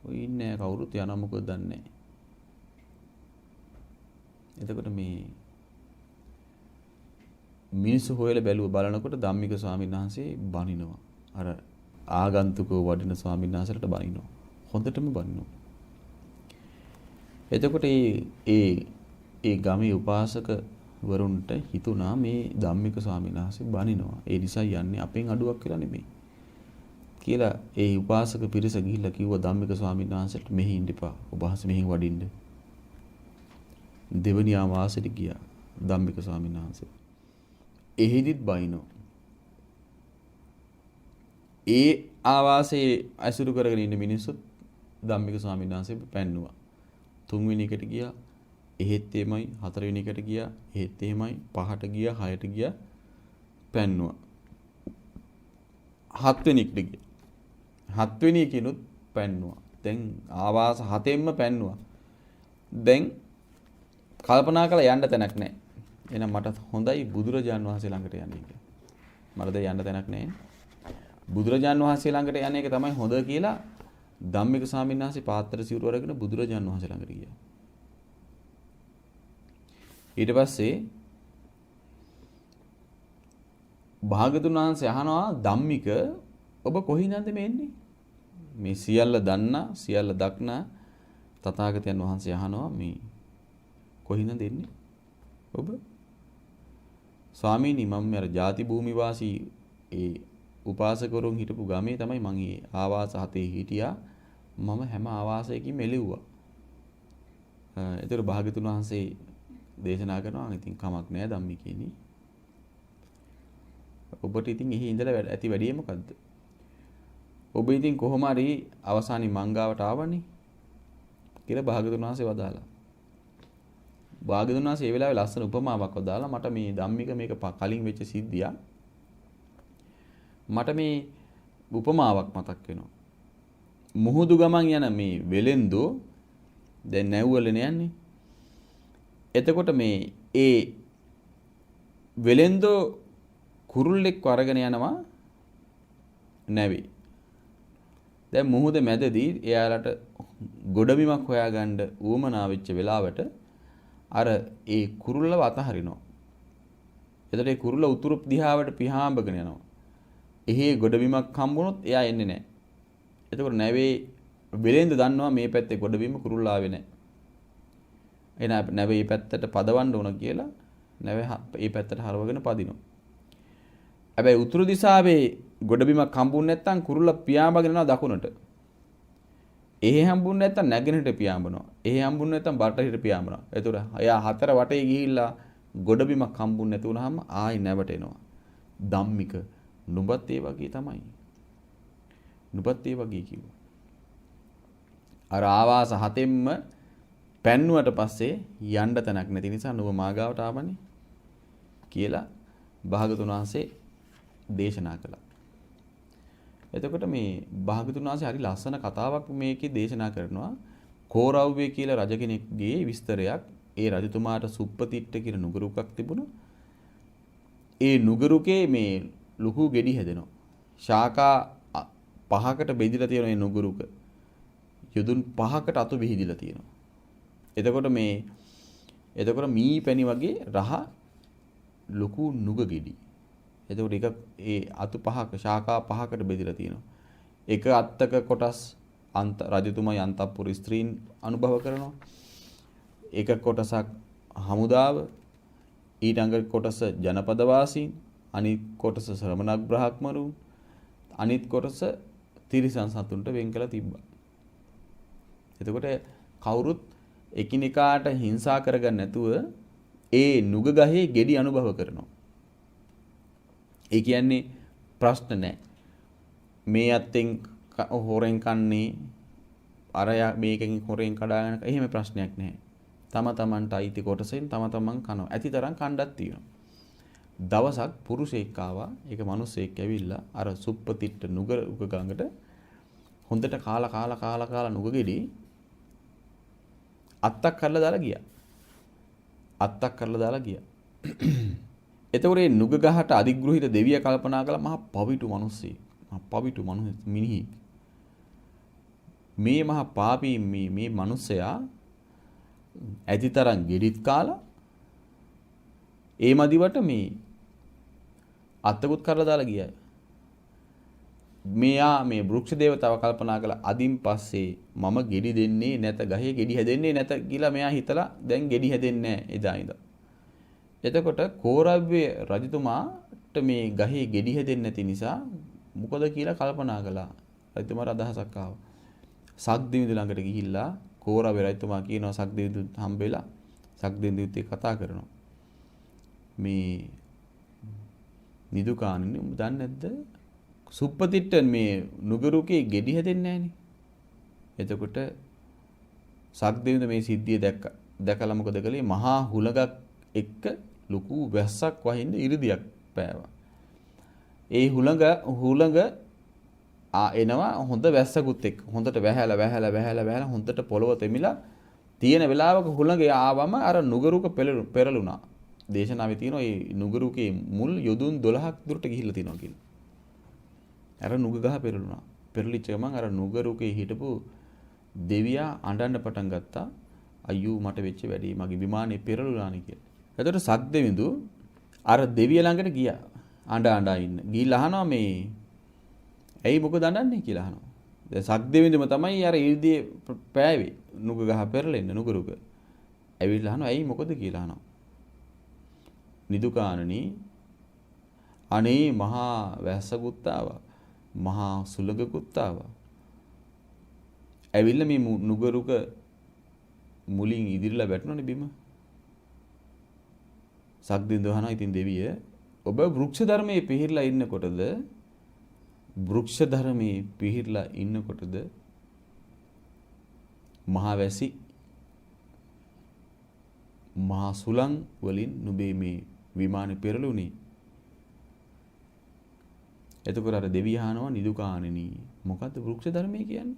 Speaker 1: ඔය ඉන්නේ කවුරුත් යනවා මොකද දන්නේ නැහැ. එතකොට මේ මිනිස්සු හොයලා බලනකොට ධම්මික ස්වාමීන් වහන්සේ බනිනවා. අර ආගන්තුකව වඩින ස්වාමීන් වහන්සේලාට බනිනවා. හොඳටම බනිනවා. එතකොට ඒ ගමේ උපාසක වරුන්ට හිතුණා මේ ධම්මික ස්වාමීන් වහන්සේ බනිනවා. ඒ නිසා යන්නේ අපෙන් අඩුවක් කියලා නෙමෙයි. කියලා ඒ උපාසක පිරිස ගිහිල්ලා කිව්වා ධම්මික ස්වාමීන් වහන්සේට මෙහි ඉන්න එපා. ඔබ වහන්සේ මෙහෙන් වඩින්න. දෙවනි ආවාසෙට ගියා ධම්මික ස්වාමීන් වහන්සේ. එහෙදිත් බනිනවා. ඒ ආවාසයේ ඇසුරු කරගෙන ඉන්න මිනිස්සුත් ධම්මික ස්වාමීන් වහන්සේ පැන්නුවා. 3 වෙනි එකට ගියා. එහෙත් එමයයි 4 වෙනි එකට ගියා. එහෙත් එමයයි 5ට ගියා 6ට ගියා පැන්නුවා. 7 වෙනි එකට ගියා. 7 වෙනි එකනොත් පැන්නුවා. දැන් ආවාස 7ෙන්ම පැන්නුවා. දැන් කල්පනා කළා යන්න තැනක් නැහැ. එහෙනම් මට හොඳයි බුදුරජාන් වහන්සේ ළඟට යන්න කියලා. මට දැන් යන්න තැනක් නැහැ. බුදුරජාන් වහන්සේ ළඟට යන එක තමයි හොඳ කියලා ධම්මික ස්වාමීන් වහන්සේ පාත්‍ර සිවුර අරගෙන බුදුරජාන් වහන්සේ ළඟට ගියා. ඊට පස්සේ භාගතුන් වහන්සේ අහනවා ධම්මික ඔබ කොහින්ද මේ එන්නේ? මේ සියල්ල දන්නා සියල්ල දක්නා තථාගතයන් වහන්සේ අහනවා මේ කොහින්ද එන්නේ? ඔබ ස්වාමීනි මම අර ಜಾති භූමි වාසී ඒ උපාසකවරුන් හිටපු ගමේ තමයි මං ඒ ආවාස 7 හිටියා. මම හැම ආවාසයකින්ම එළෙව්වා. ඒතර භාගතුන් වහන්සේ දේශනා කරනවා ඉතින් කමක් නැහැ ධම්මිකේනි. ඔබට ඉතින් එහි ඉඳලා ඇති වැඩිය මොකද්ද? ඔබ ඉතින් කොහොම හරි අවසානයේ මංගාවට ආවනේ කියලා භාගතුන් වහන්සේ වදාලා. භාගතුන් වහන්සේ ඒ වෙලාවේ ලස්සන උපමාවක් වදාලා මට මේ ධම්මික මේක කලින් වෙච්ච සිද්ධියක්. මට මේ උපමාවක් මතක් වෙනවා. මුහුදු ගමන් යන මේ වෙලෙන්දෝ දැන් නැව්වලනේ යන්නේ. එතකොට මේ ඒ වෙලෙන්දෝ කුරුල්ලෙක් අරගෙන යනවා නැවේ. දැන් මුහුද මැදදී එයාලට ගොඩබිමක් හොයාගන්න උවමනා වෙච්ච වෙලාවට අර ඒ කුරුල්ලව අතහරිනවා. එතකොට ඒ කුරුල්ල උතුරු දිහාවට පිහාඹගෙන යනවා. එහි ගොඩබිමක් හම්බුනොත් එයා එන්නේ නැහැ. එතකොට නැවේ වෙලෙන්ද දන්නවා මේ පැත්තේ ගොඩබිම කුරුල්ල ආවේ නැහැ. එහෙනම් නැවේ මේ පැත්තට පදවන්න ඕන කියලා නැවේ මේ පැත්තට හරවගෙන පදිනවා. හැබැයි උතුරු දිශාවේ ගොඩබිමක් හම්බුනේ නැත්නම් කුරුල්ල පියාඹගෙන යනවා දකුණට. එහෙ හම්බුනේ නැත්නම් නැගෙනහිරට පියාඹනවා. එහෙ හම්බුනේ නැත්නම් බටහිරට පියාඹනවා. ඒතර එයා හතර වටේ ගිහිල්ලා ගොඩබිමක් හම්බුනේ නැති වුනහම ආයි නැවට එනවා. ධම්මික නුඹත් ඒ වගේ තමයි. නුඹත් ඒ වගේ කිව්වා. අර ආවාස 7ෙන්ම පැන්නුවට පස්සේ යන්න තැනක් නැති නිසා නුඹ මාගාවට ආවනේ කියලා භාගතුන් වහන්සේ දේශනා කළා. එතකොට මේ භාගතුන් වහන්සේ හරි ලස්සන කතාවක් මේකේ දේශනා කරනවා. කෝරව්වේ කියලා රජ කෙනෙක්ගේ විස්තරයක්. ඒ රජතුමාට සුප්පතිට්ඨ කියන නුගරුකක් තිබුණා. ඒ නුගරුකේ මේ ලুকু ගෙඩි හැදෙනවා. ශාකා 5කට බෙදලා තියෙන මේ නුගරුක. යොදුන් 5කට අතු විහිදිලා තියෙනවා. එතකොට මී පැණි වගේ රහ ලুকু නුග ගෙඩි. එතකොට එක ඒ අතු 5ක ශාකා 5කට බෙදලා තියෙනවා. එක අත්තක කොටස් රජතුමයි අන්තපුර ස්ත්‍රීන් අනුභව කරනවා. එක කොටසක් හමුදාව, ඊළඟ කොටස ජනපද වාසීන්, අනිත් කොටස ශ්‍රමණ බ්‍රහ්මරුන්, අනිත් කොටස තිරිසන් සතුන්ට වෙන් කළා තිබ්බා. එතකොට කවුරුත් එකිනෙකාට හිංසා කරගන්න නැතුව ඒ නුග ගහේ ගෙඩි අනුභව කරනවා. ඒ කියන්නේ ප්‍රශ්න නැහැ. මේ අත්ෙන් හොරෙන් කන්නේ අරයා මේකෙන් හොරෙන් කඩාගෙන එහෙම ප්‍රශ්නයක් නැහැ. තම තමන්ට අයිති කොටසෙන් තම තමන් කනවා. ඇති තරම් කණ්ඩක් තියෙනවා. දවසක් පුරුෂයෙක් ආවා. ඒක මිනිස්සෙක් ඇවිල්ලා අර සුප්පතිට්ඨ නුග ගඟට හොඳට කාලා නුග ගෙඩි අත්තක් කරලා දාලා ගියා. එතකොට මේ නුග ගහට අධිග්‍රහිත දෙවිය කල්පනා කළා මහා පවිතු මිනිස්සෙක්. මිනිහෙක්. මේ මහා පාපී මේ මිනිසයා ඇතිතරම් ගෙඩිත් කාලා ඒ මදිවට මේ අත්තකුත් කරලා දාලා ගියා. මෙයා මේ වෘක්ෂ දේවතාව කල්පනා කළා අදින් පස්සේ මම ගෙඩි දෙන්නේ නැත ගහේ ගෙඩි හැදෙන්නේ නැත කියලා මෙයා හිතලා දැන් ගෙඩි හැදෙන්නේ නැහැ එදා ඉඳන්. එතකොට කෝරව්වේ රජතුමාට මේ ගහේ ගෙඩි හැදෙන්නේ නැති නිසා මොකද කියලා කල්පනා කළා. රජතුමාට අදහසක් ආවා. සක්දිවිඳු ළඟට ගිහිල්ලා කෝරව්වේ රජතුමා කියනවා සක්දිවිඳු හම්බෙලා සක්දිවිඳුත් එක්ක කතා කරනවා. මේ නිදුකාණනි උඹ දන්නේ නැද්ද සුප්පතිට්ට මේ නුගරුකේ ගෙඩි හැදෙන්නේ නැහනේ. එතකොට සක්දෙවිඳ මේ සිද්ධිය දැකලා මොකද කළේ? මහා හුලඟක් එක්ක ලොකු වැස්සක් වහින්න ඉරිදියක් පෑවා. ඒ හුලඟ එනවා හොඳ වැස්සකුත් එක්ක. හොඳට වැහැලා හොඳට පොළව තෙමිලා තියෙන වෙලාවක හුලඟ ආවම අර නුගරුක පෙරළුණා. දේශනාවේ තියෙනවා මේ නුගරුකේ මුල් යොදුන් 12ක් දුරට ගිහිල්ලා තියෙනවා කියලා. අර නුග ගහ පෙරළුණා. පෙරලිච්ච ගමන් අර නුගරුකේ හිටපු දෙවියා අඬන්න පටන් ගත්තා. අයියෝ මට වෙච්ච වැඩේ මගේ විමානේ පෙරළුණානේ කියලා. එතකොට සක්දෙවිඳු අර දෙවිය ළඟට ගියා. අඬ ඉන්න. ගිහිල්ලා අහනවා මේ ඇයි මොකද අඬන්නේ කියලා අහනවා. දැන් සක්දෙවිඳුම තමයි අර ඊර්දියේ පෑවේ. නුග ගහ පෙරලෙන්න නුගරුක. ඇවිල්ලා අහනවා ඇයි මොකද කියලා අහනවා. නිදුකාණනි අනේ මහා වැස්සකුත් ආවා. මහා සුළඟකුත් ආවා. ඇවිල්ලා මේ නුගරුක මුලින් ඉදිරිලා වැටුණානේ බිම. සක්දින්ද වහනවා ඉතින් දෙවිය ඔබ වෘක්ෂ ධර්මයේ පිහිරලා ඉන්නකොටද මහා වැසි මහා සුළං වලින් නුඹේ මේ විමානේ පෙරළුණේ. එතකොට අර දෙවිය අහනවා නිදුකාණෙනි මොකද්ද වෘක්ෂ ධර්මයේ කියන්නේ?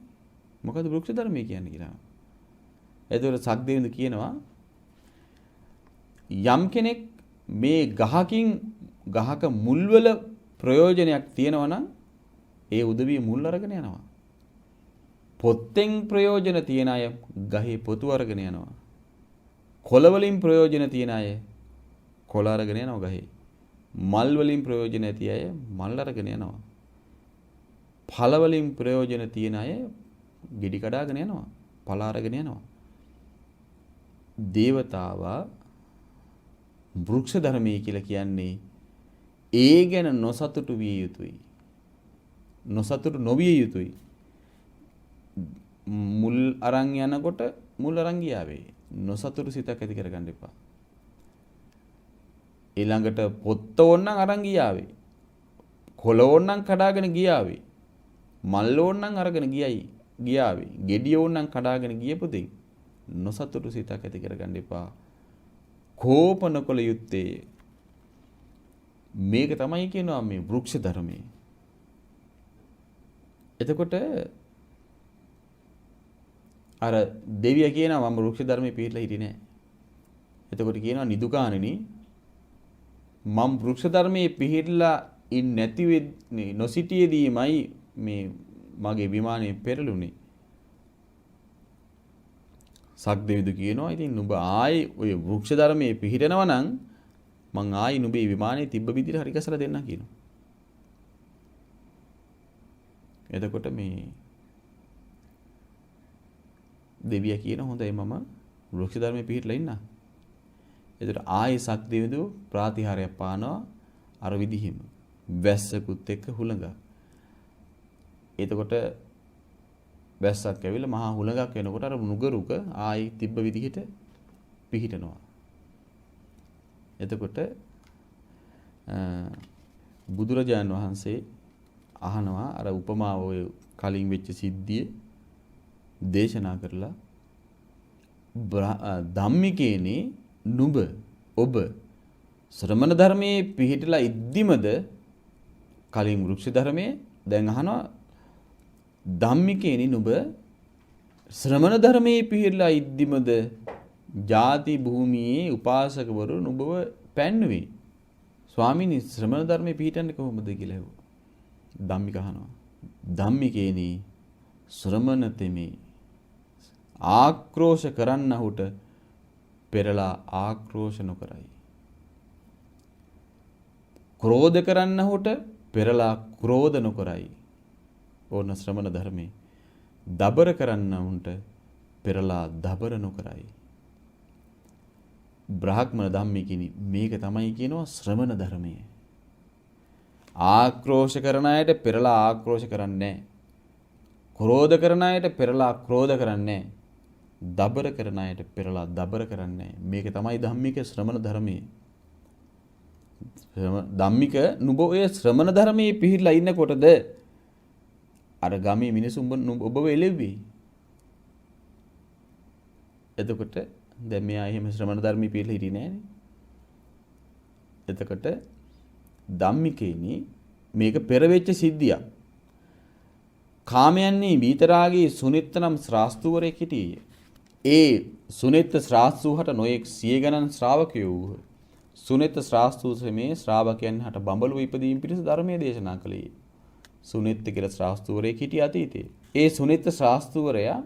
Speaker 1: මොකද්ද වෘක්ෂ ධර්මයේ කියන්නේ කියලා. එතකොට සක්දෙවිඳ කියනවා යම් කෙනෙක් මේ ගහක මුල්වල ප්‍රයෝජනයක් තියෙනවා නම් ඒ උදවිය මුල් අරගෙන යනවා. පොත්තෙන් ප්‍රයෝජන තියන අය ගහේ පොතු අරගෙන යනවා. කොළ වලින් ප්‍රයෝජන තියන අය කොළ අරගෙන යනවා ගහේ. මල් වලින් ප්‍රයෝජන ඇති අය මල් අරගෙන යනවා. ඵල වලින් ප්‍රයෝජන තියන අය ගෙඩි කඩාගෙන යනවා. ඵල අරගෙන යනවා. දේවතාවා වෘක්ෂ ධර්මයේ කියලා කියන්නේ ඒ ගැන නොසතුටු විය යුතුයි. නොසතුටු නොවිය යුතුයි. මුල් අරන් යනකොට මුල් අරන් ගියාවේ. නොසතුටු සිතක් ඇති කරගන්න එපා. ඊළඟට පොත්ත ඕන්නම් අරන් ගියාවේ. කොළ ඕන්නම් කඩාගෙන ගියාවේ. මල් ඕන්නම් අරගෙන ගියාවේ. ගෙඩිය ඕන්නම් කඩාගෙන ගියපොතේ නොසතුටු සිතක් ඇති කරගන්න එපා. කෝපන කළ යුත්තේ මේක තමයි කියනවා මේ වෘක්ෂ ධර්මයේ. එතකොට අර දෙවිය කියනවා මම වෘක්ෂ ධර්මයේ පිළිලා හිටියේ නෑ. එතකොට කියනවා නිදුකාණෙනි මම වෘක්ෂ ධර්මයේ පිළිලා ඉන්නේ නැති වෙන්නේ නොසිටියේදීමයි මේ මගේ විමානය පෙරළුනේ. සක්දෙවිඳු කියනවා ඉතින් නුඹ ආයේ ඔය වෘක්ෂ ධර්මයේ පිළිහිටනවා නම් මං ආයි නුඹේ විමානයේ තිබ්බ විදිහට හරි ගසලා දෙන්නම් කියනවා. එතකොට මේ දෙවියා කියන හොඳයි මම වෘක්ෂ ධර්මයේ පිළිහිටලා ඉන්නා. එතකොට ආයි සක්දෙවිඳු ප්‍රාතිහාරයක් පානවා අර විදිහිම වැස්සකුත් එක්ක හුළඟ. එතකොට වැස්සක් ඇවිල්ලා මහා හුළඟක් වෙනකොට අර නුගරුක ආයි තිබ්බ විදිහට පිහිටනවා. එතකොට බුදුරජාණන් වහන්සේ අහනවා අර උපමාව ඔය කලින් වෙච්ච සිද්ධිය දේශනා කරලා ධම්මිකේනේ නුඹ ඔබ ශ්‍රමණ ධර්මයේ පිහිටලා ඉද්දිමද කලින් වෘක්ෂ ධර්මයේ දැන් අහනවා ධම්මිකේනි නුඹ ශ්‍රමණ ධර්මයේ පිහිටලා ඉද්දිමද ජාති භූමියේ උපාසකවරු නුඹව පැන්නුවේ ස්වාමීනි ශ්‍රමණ ධර්මයේ පිහිටන්නේ කොහොමද කියලා ඇහුවා. ධම්මික අහනවා ධම්මිකේනි ශ්‍රමණ තෙමේ ආක්‍රෝෂ කරන්නහුට පෙරලා ආක්‍රෝෂ නොකරයි. ක්‍රෝධ කරන්නහුට පෙරලා ක්‍රෝධ නොකරයි. ඕන ශ්‍රමණ ධර්මයේ දබර කරන්නහුන්ට පෙරලා දබර නොකරයි. බ්‍රාහ්මණ ධම්මිකිනි මේක තමයි කියනවා ශ්‍රමණ ධර්මය. ආක්‍රෝෂ කරන අයට පෙරලා ආක්‍රෝෂ කරන්නේ නැහැ. ක්‍රෝධ කරන අයට පෙරලා ක්‍රෝධ කරන්නේ නැහැ. දබර කරන අයට පෙරලා දබර කරන්නේ නැහැ. මේක තමයි ධම්මික ශ්‍රමණ ධර්මයේ. ධම්මික නුඹ ඔය ශ්‍රමණ ධර්මයේ පිහිටලා ඉන්නකොටද අර ගමේ මිනිසුන් ඔබව එළෙව්වේ. එතකොට දැන් මෙයා එහෙම ශ්‍රමණ ධර්මයේ පිළිලා හිටියේ නෑනේ. එතකොට ධම්මිකේනි මේක පෙර වෙච්ච සිද්ධියක්. කාමයන්හි විතරාගී සුනිත්ත නම් ශ්‍රාස්තුවරයෙක් හිටියේ. ඒ සුනිත්ත ශ්‍රාස්තුහට නොයෙක් සිය ගණන් ශ්‍රාවකයෝ වූහ. සුනිත්ත ශ්‍රාස්තුසමේ ශ්‍රාවකයන් හට බඹලව ඉපදීම පිණිස ධර්මයේ දේශනා කළේ. සුනිත්ත කියලා ශ්‍රාස්තුවරයෙක් හිටිය අතීතේ. ඒ සුනිත්ත ශ්‍රාස්තුවරයා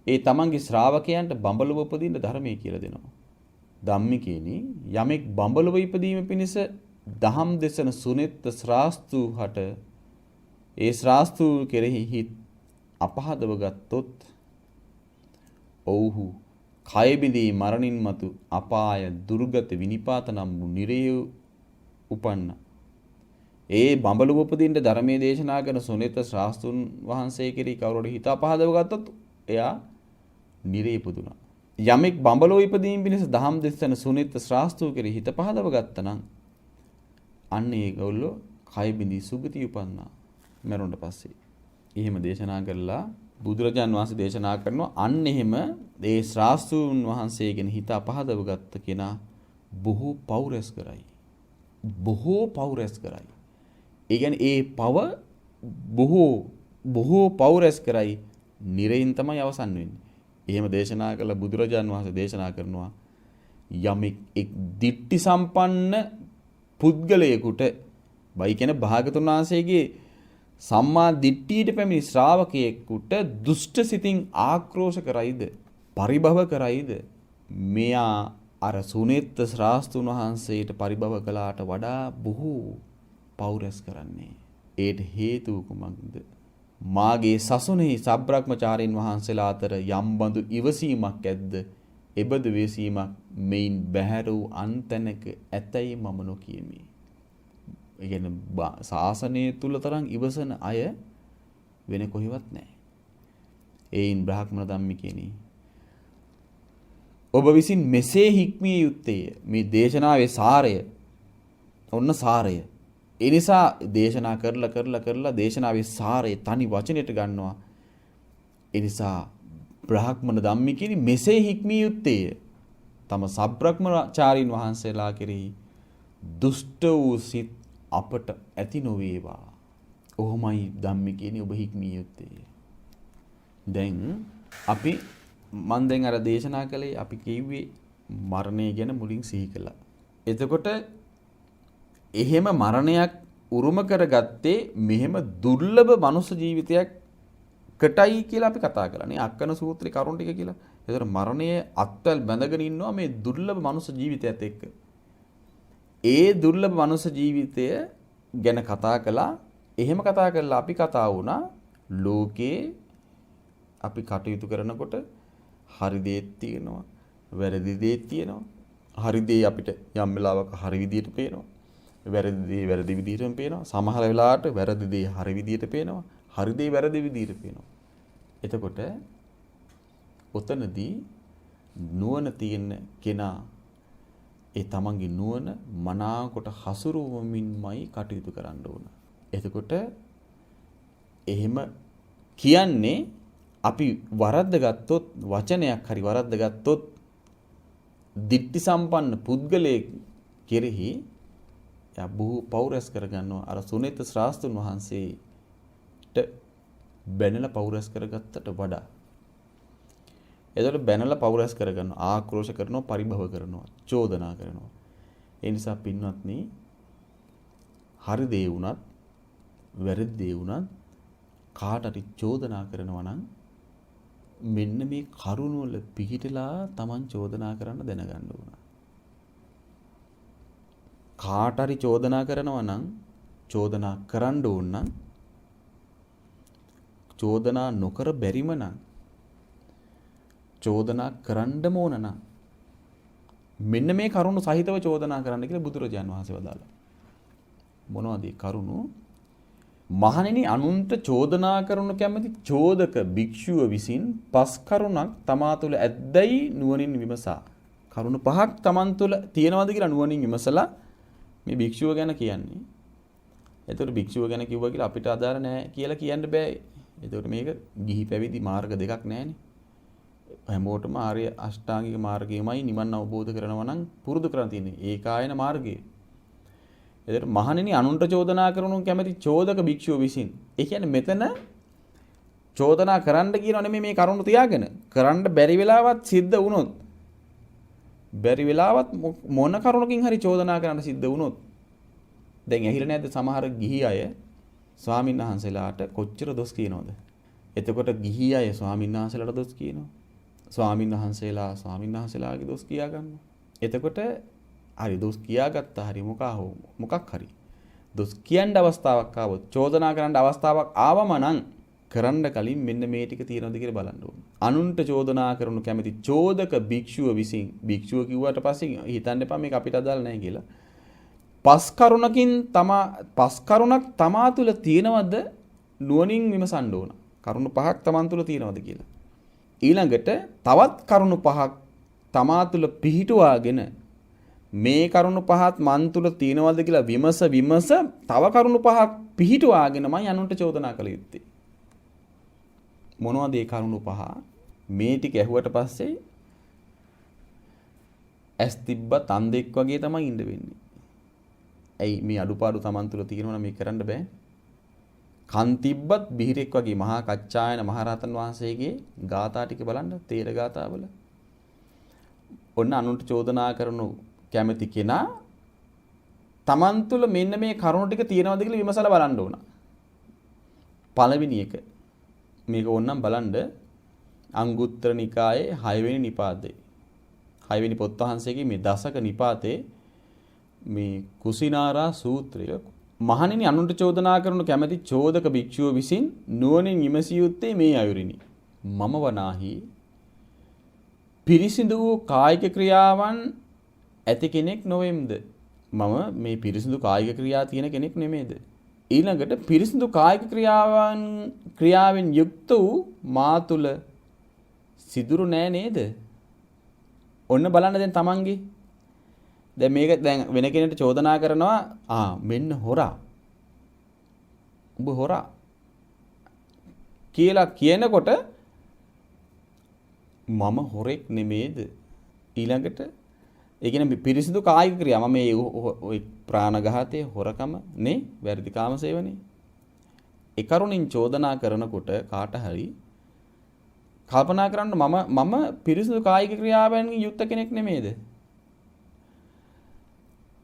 Speaker 1: ඒ තමන්ගේ ශ්‍රාවකයන්ට බඹලව උපදින්න ධර්මයේ කියලා දෙනවා. ධම්මිකේනි යමෙක් බඹලව ඉපදීම පිණිස දහම් දෙසන සුනිත්ත ශ්‍රාස්තුහට ඒ ශ්‍රාස්තු කෙරෙහි හිත් අපහදව ගත්තොත් ඔව්හු කය බිඳී මරණින් මතු අපාය දුර්ගත විනිපාත නම් වූ නිරේ උපන්න. ඒ බඹලව උපදින්න ධර්මයේ දේශනා කරන සුනිත ශ්‍රාස්තුන් වහන්සේ කෙරෙහි කවුරුහරි හිත අපහදව ගත්තොත් එයා නිරේ ඉපදුනා. යමෙක් බඹලව ඉපදීම පිණිස දහම් දෙසන සුනිත ශ්‍රාස්තු කෙරෙහි හිත පහදව ගත්තනම් අන්න ඒගොල්ලෝ කය බිඳී සුගති උපන්නා. මරුණට පස්සේ එහෙම දේශනා කළා බුදුරජාන් වහන්සේ දේශනා කරනවා අන්න එහෙම ඒ ශ්‍රාස්තුන් වහන්සේගෙන හිත අපහදව ගත්ත කෙනා බොහෝ පව් රැස් කරයි. බොහෝ පව් රැස් කරයි. ඒ කියන්නේ ඒ පව බොහෝ පව් රැස් කරයි නිරයින් තමයි අවසන් වෙන්නේ. එහෙම දේශනා කළ බුදුරජාන් වහන්සේ දේශනා කරනවා යමෙක් එක් දිට්ඨි සම්පන්න පුද්ගලයෙකුට බයි කියන භාගතුන් වහන්සේගේ සම්මා දිට්ඨියට පැමිණි ශ්‍රාවකයෙකුට දුෂ්ට සිතින් ආක්‍රෝෂ කරයිද පරිභව කරයිද මෙයා අර සුනෙත්ත ශ්‍රාස්තුන් වහන්සේට පරිභව කළාට වඩා බොහෝ පව් රැස් කරන්නේ. ඒට හේතුව කුමක්ද? මාගේ සසුනේහි සබ්‍රක්‍මචාරීන් වහන්සේලා අතර යම් බඳු ඉවසීමක් ඇද්ද? එබඳු විසීමක් මෙයින් බැහැර වූ අන්තනක ඇතැයි මම නොකියමි. ඒ කියන්නේ ශාසනය තුල තරම් ඉවසන අය වෙන කොහෙවත් නැහැ. ඒයින් බ්‍රාහ්මණ ධම්මිකේනි ඔබ විසින් මෙසේ හික්මිය යුත්තේය. මේ දේශනාවේ සාරය ඔන්න සාරය. ඒ නිසා දේශනා කරලා දේශනාවේ සාරය තනි වචනයට ගන්නවා. ඒ නිසා බ්‍රාහ්මණ ධම්මිකේනි මෙසේ හික්මිය යුත්තේය. තම සබ්‍රක්‍මචාරීන් වහන්සේලා කෙරෙහි දුෂ්ට වූ සිත් අපට ඇති නොවේවා. ඔහොමයි ධම්මිකේනි ඔබ හික්මිය යුත්තේ. දැන් අපි මන් දැන් අර දේශනා කළේ අපි කිව්වේ මරණය ගැන මුලින් සිහි කළා. එතකොට එහෙම මරණයක් උරුම කරගත්තේ මෙහෙම දුර්ලභ මනුස්ස ජීවිතයකටයි කියලා අපි කතා කළානේ. අක්කන සූත්‍රේ කරුණ ටික කියලා. ඒතර මරණය අත්වල බැඳගෙන ඉන්නවා මේ දුර්ලභ මනුස්ස ජීවිතයත් එක්ක. ඒ දුර්ලභ මනුස්ස ජීවිතය ගැන කතා කළා. එහෙම කතා කරලා අපි කතා වුණා ලෝකේ අපි කටයුතු කරනකොට හරි දේත් තියෙනවා, වැරදි දේත් තියෙනවා. හරි දේ අපිට යම් වෙලාවක හරි විදියට පේනවා. වැරදි දේ වැරදි විදියටම පේනවා. සමහර වෙලාවට වැරදි දේ හරි විදියට පේනවා. හරි දේ වැරදි විදියට පේනවා. එතකොට ඔතනදී නුවණ තියෙන කෙනා ඒ තමන්ගේ නුවණ මනාකොට හසුරුවමින්මයි කටයුතු කරන්න ඕන. එතකොට එහෙම කියන්නේ අපි වරද්ද ගත්තොත් වචනයක් හරි වරද්ද ගත්තොත් දිට්ඨි සම්පන්න පුද්ගලයෙක් කෙරෙහි යා බොහෝ පෞරස් කරගන්නවා. අර සුනිත ශ්‍රාස්තුන් වහන්සේට බැනලා පෞරස් කරගත්තට වඩා. එතකොට බැනලා පෞරස් කරගන්නවා, ආක්‍රෝෂ කරනවා, පරිභව කරනවා, චෝදනා කරනවා. ඒ නිසා පින්වත්නි හරි දේ වුණත් වැරදි දේ වුණත් කාට හරි චෝදනා කරනවා නම් මෙන්න මේ කරුණ වල පිහිටලා Taman චෝදනා කරන්න දැනගන්න ඕන. කාට හරි චෝදනා කරනවා නම් චෝදනා කරන්න ඕන නම් චෝදනා නොකර බැරිම නම් චෝදනා කරන්නම ඕන නම් මෙන්න මේ කරුණු සහිතව චෝදනා කරන්න කියලා බුදුරජාන් වහන්සේ වදාළා. මොනවද ඒ කරුණු? මහණෙනි අනුන්ට චෝදනා කරනු කැමැති චෝදක භික්ෂුව විසින් පස් කරුණක් තමා තුළ ඇද්දයි නුවණින් විමසා. කරුණු පහක් තමන් තුළ තියෙනවද කියලා නුවණින් විමසලා මේ භික්ෂුව ගැන කියන්නේ. එතකොට භික්ෂුව ගැන කිව්වා කියලා අපිට අදාළ නැහැ කියලා කියන්න බෑ. එතකොට මේක ගිහි පැවිදි මාර්ග දෙකක් නැහැනේ. හැමෝටම ආර්ය අෂ්ටාංගික මාර්ගයමයි නිවන් අවබෝධ කරනවා නම් පුරුදු කරන් තියෙන්නේ. ඒකායන මාර්ගය. එතකොට මහණෙනි අනුන්ට චෝදනා කරනු කැමැති චෝදක භික්ෂුව විසින්. ඒ කියන්නේ මෙතන චෝදනා කරන්න කියනව නෙමෙයි මේ කරුණ තියාගෙන. කරන්න බැරි වෙලාවත් සිද්ධ වුණොත් බැරි වෙලාවත් මොන කරුණකින් හරි චෝදනා කරන්න සිද්ධ වුණොත් දැන් ඇහිලා නැද්ද සමහර ගිහි අය ස්වාමීන් වහන්සේලාට කොච්චර දොස් කියනවද? එතකොට ගිහි අය ස්වාමීන් වහන්සේලාට දොස් කියනවා. ස්වාමීන් වහන්සේලා ස්වාමීන් වහන්සේලාගේ දොස් කියා ගන්නවා. එතකොට හරි දොස් කියාගත්තා හරි මොකක් හරි දොස් කියන්න අවස්ථාවක් ආවොත් චෝදනා කරන්න අවස්ථාවක් ආවම නම් කරන්න කලින් මෙන්න මේ ටික තියෙනවද කියලා බලන්න ඕනේ. අනුන්ට චෝදනා කරනු කැමති චෝදක භික්ෂුව විසින් භික්ෂුව කිව්වට පස්සේ හිතන්න එපා මේක අපිට අදාළ නැහැ කියලා. පස් කරුණක් තමා තුළ තියෙනවද නුවණින් විමසන්න ඕන. කරුණු පහක් තමන් තුළ තියෙනවද කියලා. ඊළඟට තවත් කරුණු පහක් තමා තුළ පිහිටුවාගෙන මේ කරුණු පහත් මන් තුළ තියෙනවද කියලා විමස තව කරුණු පහක් පිහිටුවාගෙනමයි අනුන්ට චෝදනා කළ යුත්තේ. මොනවද ඒ කරුණු පහ? මේ ටික ඇහුවට පස්සේ ඇස් තිබ්බත් අන්ධෙක් වගේ තමයි ඉඳ වෙන්නේ. ඇයි මේ අඩුපාඩු Taman තුල තියෙනවා මේක කරන්න බෑ. කන් තිබ්බත් බිහිරෙක් වගේ මහා කච්චායන මහරහතන් වහන්සේගේ ගාථා ටික බලන්න තේර ගාථාවල. ඔන්න අනුන්ට චෝදනා කරනු කැමති කෙනා Taman තුල මෙන්න මේ කරුණු ටික තියෙනවද කියලා විමසලා බලන්න ඕන. පළවෙනි එක මේක ඕනනම් බලන්න අංගුත්තර නිකායේ 6 වෙනි නිපාතේ 6 වෙනි පොත් වහන්සේගේ මේ දසක නිපාතේ මේ කුසිනාරා සූත්‍රය මහණෙනි අනුන්ට චෝදනා කරනු කැමැති චෝදක භික්ෂුව විසින් නුවණින් විමසිය යුත්තේ මේ අයුරිනි. මම වනාහි පිරිසිදු වූ කායික ක්‍රියාවන් ඇති කෙනෙක් නොවෙම්ද? මම මේ පිරිසිදු කායික ක්‍රියා තියෙන කෙනෙක් නෙමෙයිද? ඊළඟට පිරිසිදු කායික ක්‍රියාවෙන් යුක්ත වූ මා තුල සිදුරු නෑ නේද? ඔන්න බලන්න දැන් තමන්ගේ දැන් මේක දැන් වෙන කෙනෙකුට චෝදනා කරනවා මෙන්න හොරා උඹ හොරා කියලා කියනකොට මම හොරෙක් නෙමේද? ඊළඟට ඒ කියන්නේ පිරිසිදු කායික ක්‍රියා මම මේ ওই ප්‍රාණඝාතය හොරකම නේ වැරදි කාමසේවනේ ඒ කරුණින් චෝදනා කරනකොට කාට හරි කල්පනා කරන්න මම පිරිසිදු කායික ක්‍රියාවෙන් යුක්ත කෙනෙක් නෙමේද?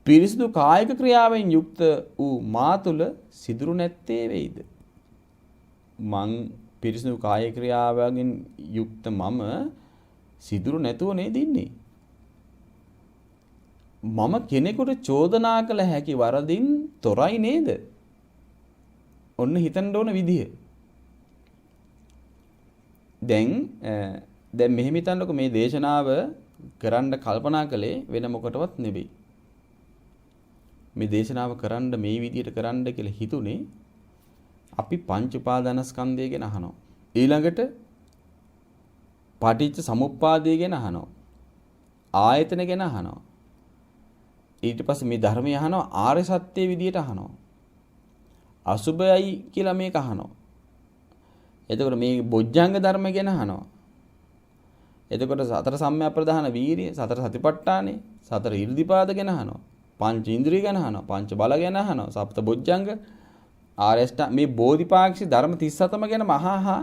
Speaker 1: පිරිසිදු කායික ක්‍රියාවෙන් යුක්ත වූ මා තුල සිදුරු නැත්තේ වෙයිද? මං පිරිසිදු කායික ක්‍රියාවෙන් යුක්ත මම සිදුරු නැතුව නේද ඉන්නේ? මම කෙනෙකුට චෝදනා කළ හැකි වරදින් තොරයි නේද? ඔන්න හිතන්න ඕන විදිය. දැන් මෙහෙම හිතන්නකො මේ දේශනාව කරන්න කල්පනා කළේ වෙන මොකටවත් නෙවෙයි. මේ දේශනාව කරන්න මේ විදියට කරන්න කියලා හිතුනේ අපි පංච උපාදානස්කන්ධය ගැන අහනවා. ඊළඟට පටිච්ච සමුප්පාදය ගැන අහනවා. ආයතන ගැන අහනවා. ඊට පස්සේ මේ ධර්මය අහනවා ආර්ය සත්‍ය විදියට අහනවා. අසුභයයි කියලා මේක අහනවා. එතකොට මේ බොජ්ජංග ධර්ම ගැන අහනවා. එතකොට සතර සම්‍යක් ප්‍රධාන වීරිය, සතර සතිපට්ඨානෙ, සතර ඉර්ධිපාද ගැන අහනවා. පංච ඉන්ද්‍රිය ගැන අහනවා. පංච බල ගැන අහනවා. සප්ත බොජ්ජංග ආරෂ්ඨ මේ බෝධිපාක්ෂි ධර්ම 37ම ගැන මහා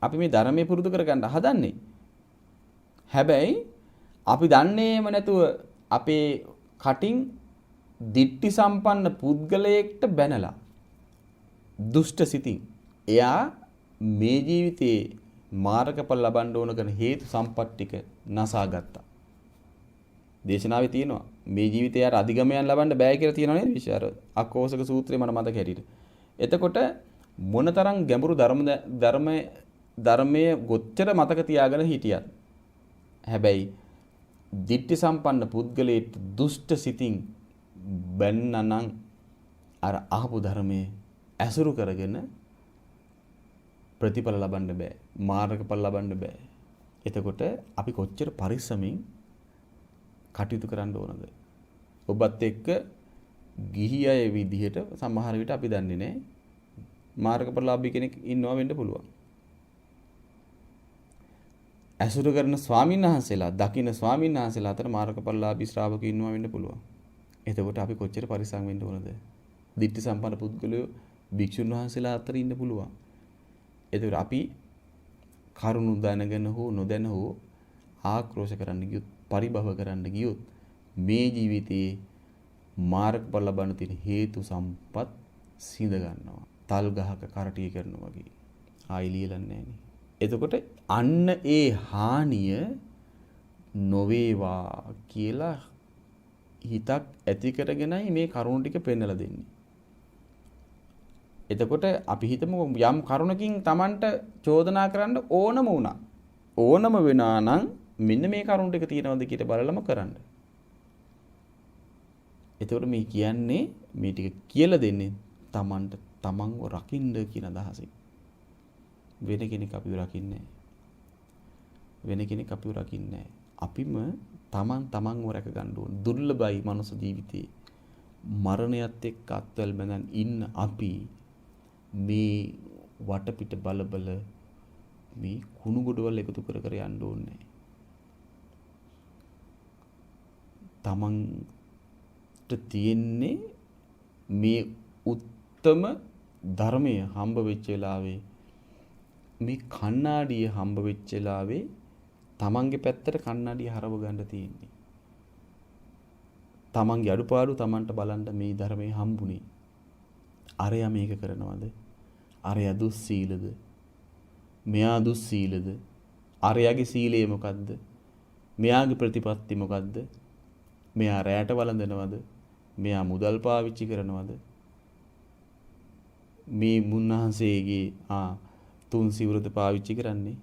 Speaker 1: අපි මේ ධර්මයේ පුරුදු කරගන්න හදන්නේ. හැබැයි අපි දන්නේම නැතුව අපේ කටින් දිට්ටි සම්පන්න පුද්ගලයෙක්ට බැනලා දුෂ්ට සිතින් එයා මේ ජීවිතේ මාර්ගඵල ලබන්න ඕන කරන හේතු සම්පත්තික නසාගත්තා. දේශනාවේ තියෙනවා මේ ජීවිතේ යාර අධිගමයන් ලබන්න බෑ කියලා තියෙනවා නේද විශාර අකෝසක සූත්‍රය මට මතක හැටියට. එතකොට මොනතරම් ගැඹුරු ධර්මයේ ගොච්චර මතක තියාගෙන හිටියත් හැබැයි දිට්ඨි සම්පන්න පුද්ගලයෙක් දුෂ්ට සිතින් බැන්නනම් අර අහපු ධර්මයේ ඇසුරු කරගෙන ප්‍රතිඵල ලබන්න බෑ මාර්ගඵල ලබන්න බෑ. එතකොට අපි කොච්චර පරිස්සමින් කටයුතු කරන්න ඕනද? ඔබත් එක්ක ගිහි අය විදිහට සමහර විට අපි දන්නේ නැහැ. මාර්ගඵලලාභී කෙනෙක් ඉන්නවා වෙන්න පුළුවන්. ඇසුරු කරන ස්වාමීන් වහන්සේලා, දකින්න ස්වාමීන් වහන්සේලා අතර මාර්ගඵලලාභී ශ්‍රාවකයෝ ඉන්නවා වෙන්න පුළුවන්. එතකොට අපි කොච්චර පරිස්සම් වෙන්න ඕනද? දිට්ඨි සම්පන්න පුද්ගලයෝ භික්ෂුන් වහන්සේලා අතර ඉන්න පුළුවන්. එතකොට අපි කරුණු දැනගෙන හෝ නොදැන හෝ ආක්‍රෝෂ කරන්න ගියොත්, පරිභව කරන්න ගියොත් මේ ජීවිතයේ මාර්ගඵල ලබන්න තියෙන හේතු සම්පත් සිඳ ගන්නවා. තල් ගහක කරටිය කරනවා වගේ. ආයි ලියලන්නේ නැහැ. එතකොට අන්න ඒ හානිය නොවේවා කියලා හිතක් ඇති කරගෙනයි මේ කරුණ ටික පෙන්නලා දෙන්නේ. එතකොට අපි හිතමු යම් කරුණකින් Tamanට චෝදනා කරන්න ඕනම වුණා. ඕනම වෙනා නම් මෙන්න මේ කරුණ ටික තියෙනවද කියලා බලලම කරන්න. එතකොට මේ කියන්නේ මේ ටික කියලා දෙන්නේ Tamanට තමන්ව රකින්න කියන අදහසින්. වෙන කෙනෙක් අපිව රකින්නේ නැහැ. වෙන කෙනෙක් අපිව රකින්නේ නැහැ. අපිම තමන්ව රැක ගන්න ඕන. දුර්ලභයි මනුස්ස ජීවිතේ. මරණයත් එක්ක අත්වල බඳන් ඉන්න අපි මේ වටපිට බලබල මේ කුණු ගොඩවල් එකතු කර කර යන්න ඕනේ. තමන්ට තියෙන්නේ මේ උත්තම ධර්මය හම්බ වෙච්ච වෙලාවේ, මේ කණ්ණාඩිය හම්බ වෙච්ච වෙලාවේ තමන්ගේ පැත්තට කණ්ණාඩිය හරව ගන්න තියෙන්නේ. තමන්ගේ අඩුපාඩු තමන්ට බලන්න මේ ධර්මයේ හම්බුනේ. අරයා මේක කරනවද? අරයා දුස්සීලද? මෙයා දුස්සීලද? අරයාගේ සීලය මොකද්ද? මෙයාගේ ප්‍රතිපත්ති මොකද්ද? මෙයා රැයට වළඳනවද? මෙයා මුදල් පාවිච්චි කරනවද? මේ මුන්නහන්සේගේ තුන් සිවුරද පාවිච්චි කරන්නේ?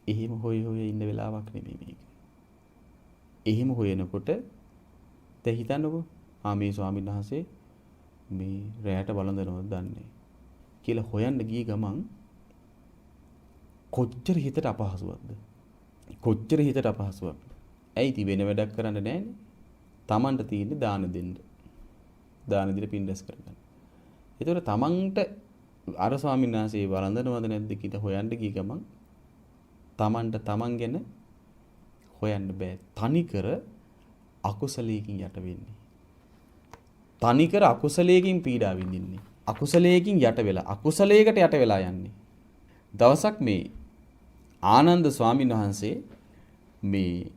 Speaker 1: එහෙම හොය ඉන්න වෙලාවක් නෙමෙයි මේක. එහෙම හොයනකොට දැන් හිතන්නකෝ මේ ස්වාමීන් වහන්සේ මේ රැයට වළඳනවද දන්නේ කියලා හොයන්න ගිය ගමන් කොච්චර හිතට අපහසුවක්ද? කොච්චර හිතට අපහසුවක්. ඇයි ඉතින් වෙන වැඩක් කරන්න නැහැනේ. Tamanට තියෙන්නේ දාන දෙන්න. දාන දීලා පින්දස් කරගන්න. ඒතකොට තමන්ට අර ස්වාමීන් වහන්සේ වළඳනවද නැද්ද කියලා හොයන්න ගිය ගමන් තමන්ට තමන් ගැන හොයන්න බෑ. තනිකර අකුසලයකින් යට වෙන්නේ. තනිකර අකුසලයකින් පීඩා විඳින්නේ. අකුසලයකින් යට වෙලා අකුසලයකට යට වෙලා යන්නේ. දවසක් මේ ආනන්ද ස්වාමීන් වහන්සේ මේ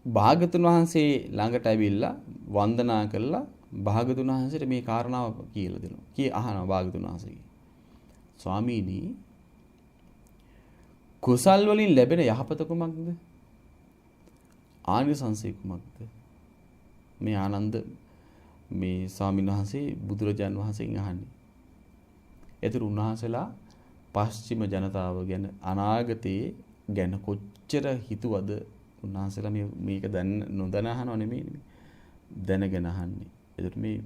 Speaker 1: භාගතුන් වහන්සේ ළඟට ඇවිල්ලා වන්දනා කළා. භාගතුන් වහන්සේට මේ කාරණාව කියලා දෙනවා. අහනවා භාගතුන් වහන්සේගෙන්. ස්වාමීනි, කුසල් වලින් ලැබෙන යහපත කුමක්ද? ආනිසංසය කුමක්ද? මේ ආනන්ද මේ ස්වාමීන් වහන්සේ බුදුරජාන් වහන්සේගෙන් අහන්නේ. ඒතර උන්වහන්සේලා පශ්චිම ජනතාව ගැන අනාගතයේ ගැන කොච්චර හිතුවද? උන්වහන්සේලා මේක නොදැන අහනව නෙමෙයි. දැනගෙන අහන්නේ. එතකොට මේ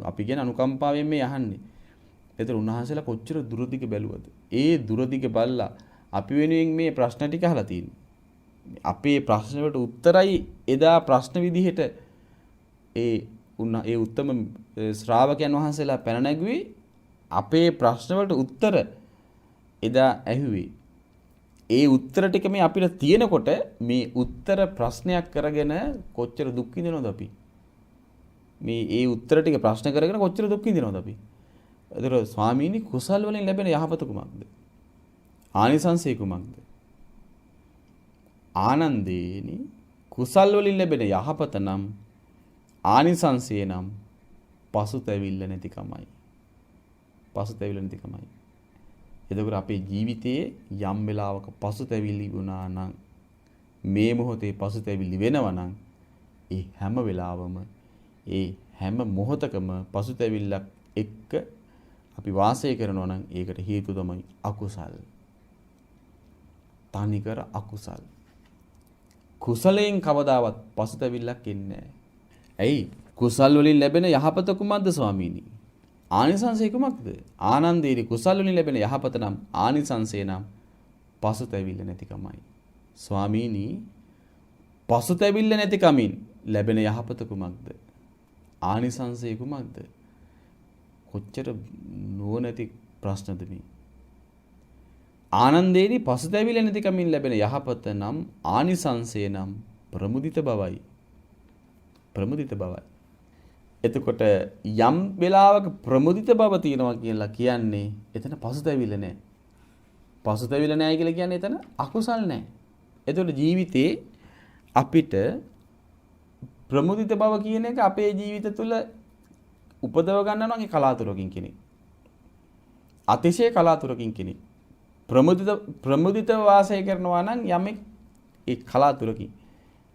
Speaker 1: අපි ගැන අනුකම්පාවෙන් මේ අහන්නේ. එතකොට උන්වහන්සේලා කොච්චර දුරදිග බැලුවද? ඒ දුරදිග බලලා අපි වෙනුවෙන් මේ ප්‍රශ්න ටික අහලා තියෙන්නේ. අපේ ප්‍රශ්න වලට උත්තරයි එදා ප්‍රශ්න විදිහට ඒ උත්තම ශ්‍රාවකයන් වහන්සේලා පැන නැගුවේ. අපේ ප්‍රශ්න වලට උත්තර එදා ඇහුවේ. ඒ උත්තර ටික මේ අපිට තියෙනකොට මේ උත්තර ප්‍රශ්නයක් කරගෙන කොච්චර දුක් විඳිනවද අපි? මේ ඒ උත්තර ටික ප්‍රශ්න කරගෙන කොච්චර දුක් විඳිනවද අපි? ඒතර ස්වාමීනි, කුසල් වලින් ලැබෙන යහපත කුමක්ද? ආනිසංසය කුමක්ද? ආනන්දේනි, කුසල් වලින් ලැබෙන යහපත නම් ආනිසංසය නම් පසුතැවිල්ල නැතිකමයි. පසුතැවිල්ල නැතිකමයි. එතකොට අපේ ජීවිතයේ යම් වෙලාවක පසුතැවිලි වුණා නම්, මේ මොහොතේ පසුතැවිලි වෙනවා නම්, ඒ හැම වෙලාවම ඒ හැම මොහොතකම පසුතැවිල්ලක් එක්ක අපි වාසය කරනවා නම් ඒකට හේතු තමයි අකුසල්. තනිකර අකුසල්. කුසලයෙන් කවදාවත් පසුතැවිල්ලක් එන්නේ නැහැ. ඇයි? කුසල් වලින් ලැබෙන යහපත කුමක්ද ස්වාමීනි? ආනිසංසය කුමක්ද? ආනන්දේනි, කුසල් වලින් ලැබෙන යහපත නම් ආනිසංසය නම් පසුතැවිල්ල නැතිකමයි. ස්වාමීනි, පසුතැවිල්ල නැතිකමින් ලැබෙන යහපත කුමක්ද? ආනිසංසය කුමක්ද? කොච්චර නුවණැති ප්‍රශ්නද මේ. ආනන්දේනි පසුතැවිලි නැතිකමින් ලැබෙන යහපත නම් ආනිසංසය නම් ප්‍රමුදිත බවයි. ප්‍රමුදිත බවයි. එතකොට යම් වෙලාවක ප්‍රමුදිත බව තියෙනවා කියලා කියන්නේ එතන පසුතැවිල්ල නැහැ. පසුතැවිල්ල නැහැ කියලා කියන්නේ එතන අකුසල් නැහැ. එතකොට ජීවිතේ අපිට ප්‍රමුදිත බව කියන එක අපේ ජීවිත තුළ උපදව ගන්නවා නම් ඒ කලාතුරකින් කෙනෙක්. අතිශය කලාතුරකින් කෙනෙක්. ප්‍රමුදිතව වාසය කරනවා නම් යමෙක් ඒ කලාතුරකින්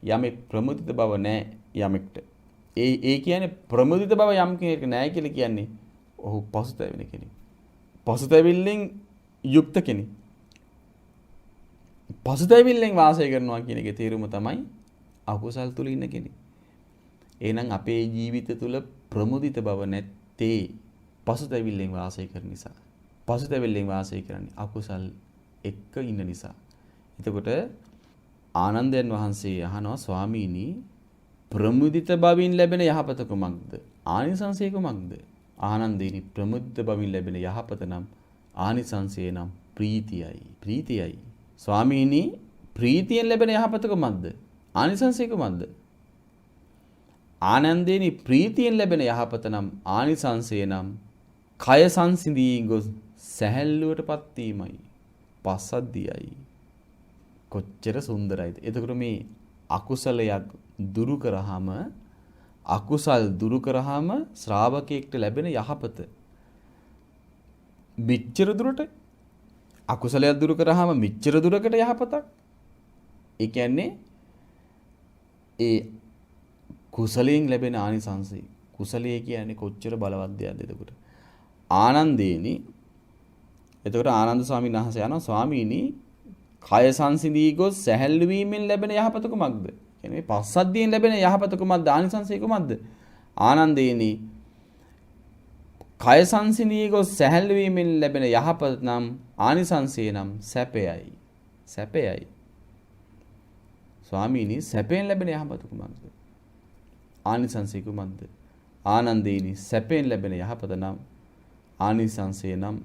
Speaker 1: යමෙක් ප්‍රමුදිත බව නැහැ යමෙක්ට. ඒ කියන්නේ ප්‍රමුදිත බව යම් කෙනෙක් නැහැ කියලා කියන්නේ ඔහු පසුතැවෙන කෙනෙක්. පසුතැවිල්ලෙන් යුක්ත කෙනෙක්. පසුතැවිල්ලෙන් වාසය කරනවා කියන එකේ තේරුම තමයි අකුසල් තුල ඉන්න කෙනෙක්. එහෙනම් අපේ ජීවිත තුල ප්‍රමුදිත බව නැත්තේ පසුතැවිල්ලෙන් වාසය කරන නිසා. පසුතැවිල්ලෙන් වාසය කරන්නේ අකුසල් එක්ක ඉන්න නිසා. එතකොට ආනන්දයන් වහන්සේ අහනවා ස්වාමීනි ප්‍රමුදිත බවින් ලැබෙන යහපත කුමක්ද? ආනිසංසය කුමක්ද? ආනන්දේනි ප්‍රමුදිත බවින් ලැබෙන යහපත නම් ආනිසංසය නම් ප්‍රීතියයි. ප්‍රීතියයි. ස්වාමීනි ප්‍රීතියෙන් ලැබෙන යහපත කුමක්ද? ආනිසංසය කුමක්ද? ආනන්දේනි ප්‍රීතියෙන් ලැබෙන යහපත නම් ආනිසංසය නම් කය සංසිඳී ගොස් සැහැල්ලුවටපත් වීමයි. පස්සද්ධියයි. කොච්චර සුන්දරයිද. එතකොට මේ අකුසලයක් දුරු කරාම අකුසල් දුරු කරාම ශ්‍රාවකයෙක්ට ලැබෙන යහපත මෙච්චර දුරට අකුසලයක් දුරු කරාම මෙච්චර දුරකට යහපතක්. ඒ කියන්නේ ඒ කුසලයෙන් ලැබෙන ආනිසංසය. කුසලයේ කියන්නේ කොච්චර බලවත් දෙයක්ද එතකොට. ආනන්දේනි එතකොට ආනන්ද ස්වාමීන් වහන්සේ යනවා ස්වාමීනි කය සංසිඳී ගොස් සැහැල්ලු වීමෙන් ලැබෙන යහපත කුමක්ද? කියන්නේ මේ පස්සද්ධියෙන් ලැබෙන යහපත කුමක්ද? ආනිසංසය කුමක්ද? ආනන්දේනි කය සංසිඳී ගොස් සැහැල්ලු වීමෙන් ලැබෙන යහපත නම් ආනිසංසය නම් සැපයයි. සැපයයි. ස්වාමීනි සැපයෙන් ලැබෙන යහපත කුමක්ද? ආනිසංසය කුමක්ද? ආනන්දේනි සැපයෙන් ලැබෙන යහපත නම් ආනිසංසය නම්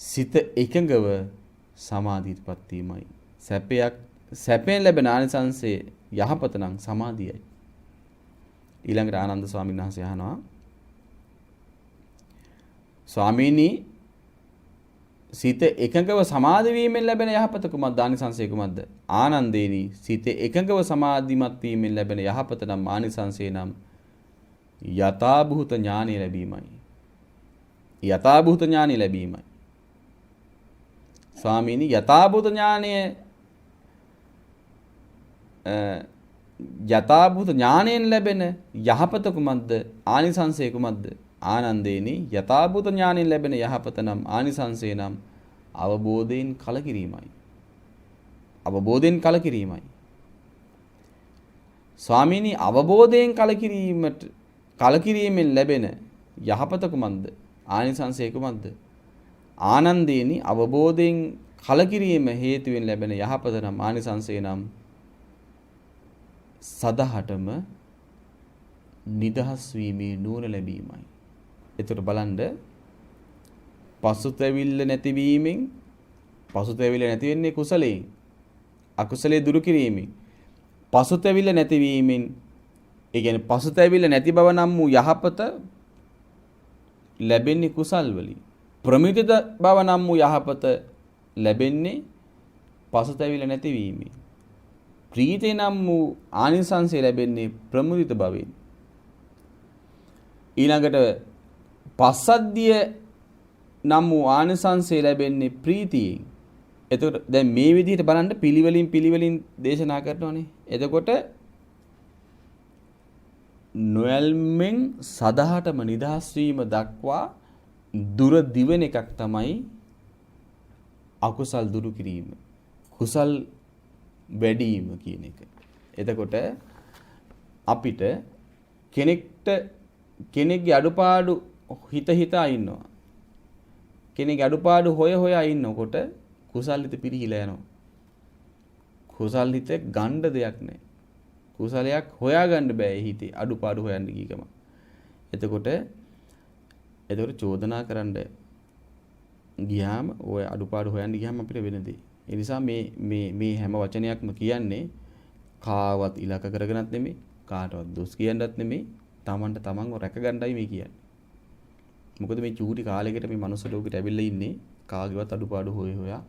Speaker 1: සිත එකඟව සමාධියටපත් වීමයි. සැපයෙන් ලැබෙන ආනිසංසය යහපත නම් සමාධියයි. ඊළඟට ආනන්ද ස්වාමීන් වහන්සේ අහනවා ස්වාමීනි සිත එකඟව සමාධි වීමෙන් ලැබෙන යහපත කුමක්ද? ආනිසංසය කුමක්ද? ආනන්දේනි සිත එකඟව සමාධිමත් වීමෙන් ලැබෙන යහපත නම් ආනිසංසය නම් යථාභූත ඥානය ලැබීමයි. යථාභූත ඥානය ලැබීමයි. ස්වාමීනි යථාභූත ඥානය යථාභූත ඥානයෙන් ලැබෙන යහපත කුමක්ද? ආනිසංසය කුමක්ද? ආනන්දේනි යථාභූත ඥානයෙන් ලැබෙන යහපත නම් ආනිසංසය නම් අවබෝධයෙන් කලකිරීමයි. අවබෝධයෙන් කලකිරීමයි. ස්වාමීනි අවබෝධයෙන් කලකිරීමෙන් ලැබෙන යහපත කුමක්ද? ආනිසංසය කුමක්ද? ආනන්දේනි අවබෝධයෙන් කලකිරීම හේතුවෙන් ලැබෙන යහපත නම් ආනිසංසය නම් සදහටම නිදහස් වීමේ නුවණ ලැබීමයි. එතකොට බලන්න පසුතැවිල්ල නැතිවීමෙන් පසුතැවිල්ල නැති වෙන්නේ කුසලයෙන්. අකුසලයේ දුරු කිරීමෙන් පසුතැවිල්ල නැතිවීමෙන් ඒ කියන්නේ පසුතැවිල්ල නැති බව නම් වූ යහපත ලැබෙන්නේ කුසල් වලින්. ප්‍රමුදිත බව නම් වූ යහපත ලැබෙන්නේ පසුතැවිල්ල නැතිවීමෙන්. ප්‍රීතිය නම් වූ ආනිසංසය ලැබෙන්නේ ප්‍රමුදිත බවෙන්. ඊළඟට පස්සද්ධිය නම් වූ ආනිසංසය ලැබෙන්නේ ප්‍රීතියෙන්. එතකොට දැන් මේ විදිහට බලන්න පිළිවෙලින් දේශනා කරනවානේ. එතකොට නොයල්මෙන් සදහටම නිදහස් වීම දක්වා දුර දිවෙන එකක් තමයි අකුසල් දුරු කිරීම. කුසල් වැඩිම කියන එක. එතකොට අපිට කෙනෙක්ගේ අඩුපාඩු හිතා ඉන්නවා. කෙනෙක්ගේ අඩුපාඩු හොයා ඉන්නකොට කුසල් හිත පිරිහිලා යනවා. කුසල් හිත ගන්න දෙයක් නැහැ. කුසලයක් හොයාගන්න බෑ හිතේ අඩුපාඩු හොයන්න ගියකම. එතකොට චෝදනා කරන්න ගියාම ඔය අඩුපාඩු හොයන්න ගියාම අපිට වෙනදී. ඒ නිසා මේ හැම වචනයක්ම කියන්නේ කාවත් ඉලක්ක කරගෙනත් නෙමෙයි, කාටවත් දොස් කියන්නත් නෙමෙයි, තමන්ට තමන්ව රැකගන්නයි මේ කියන්නේ. මොකද මේ චූටි කාලයකට මේ මනුස්ස ලෝකෙට ඇවිල්ලා ඉන්නේ කාගේවත් අඩුපාඩු හොයා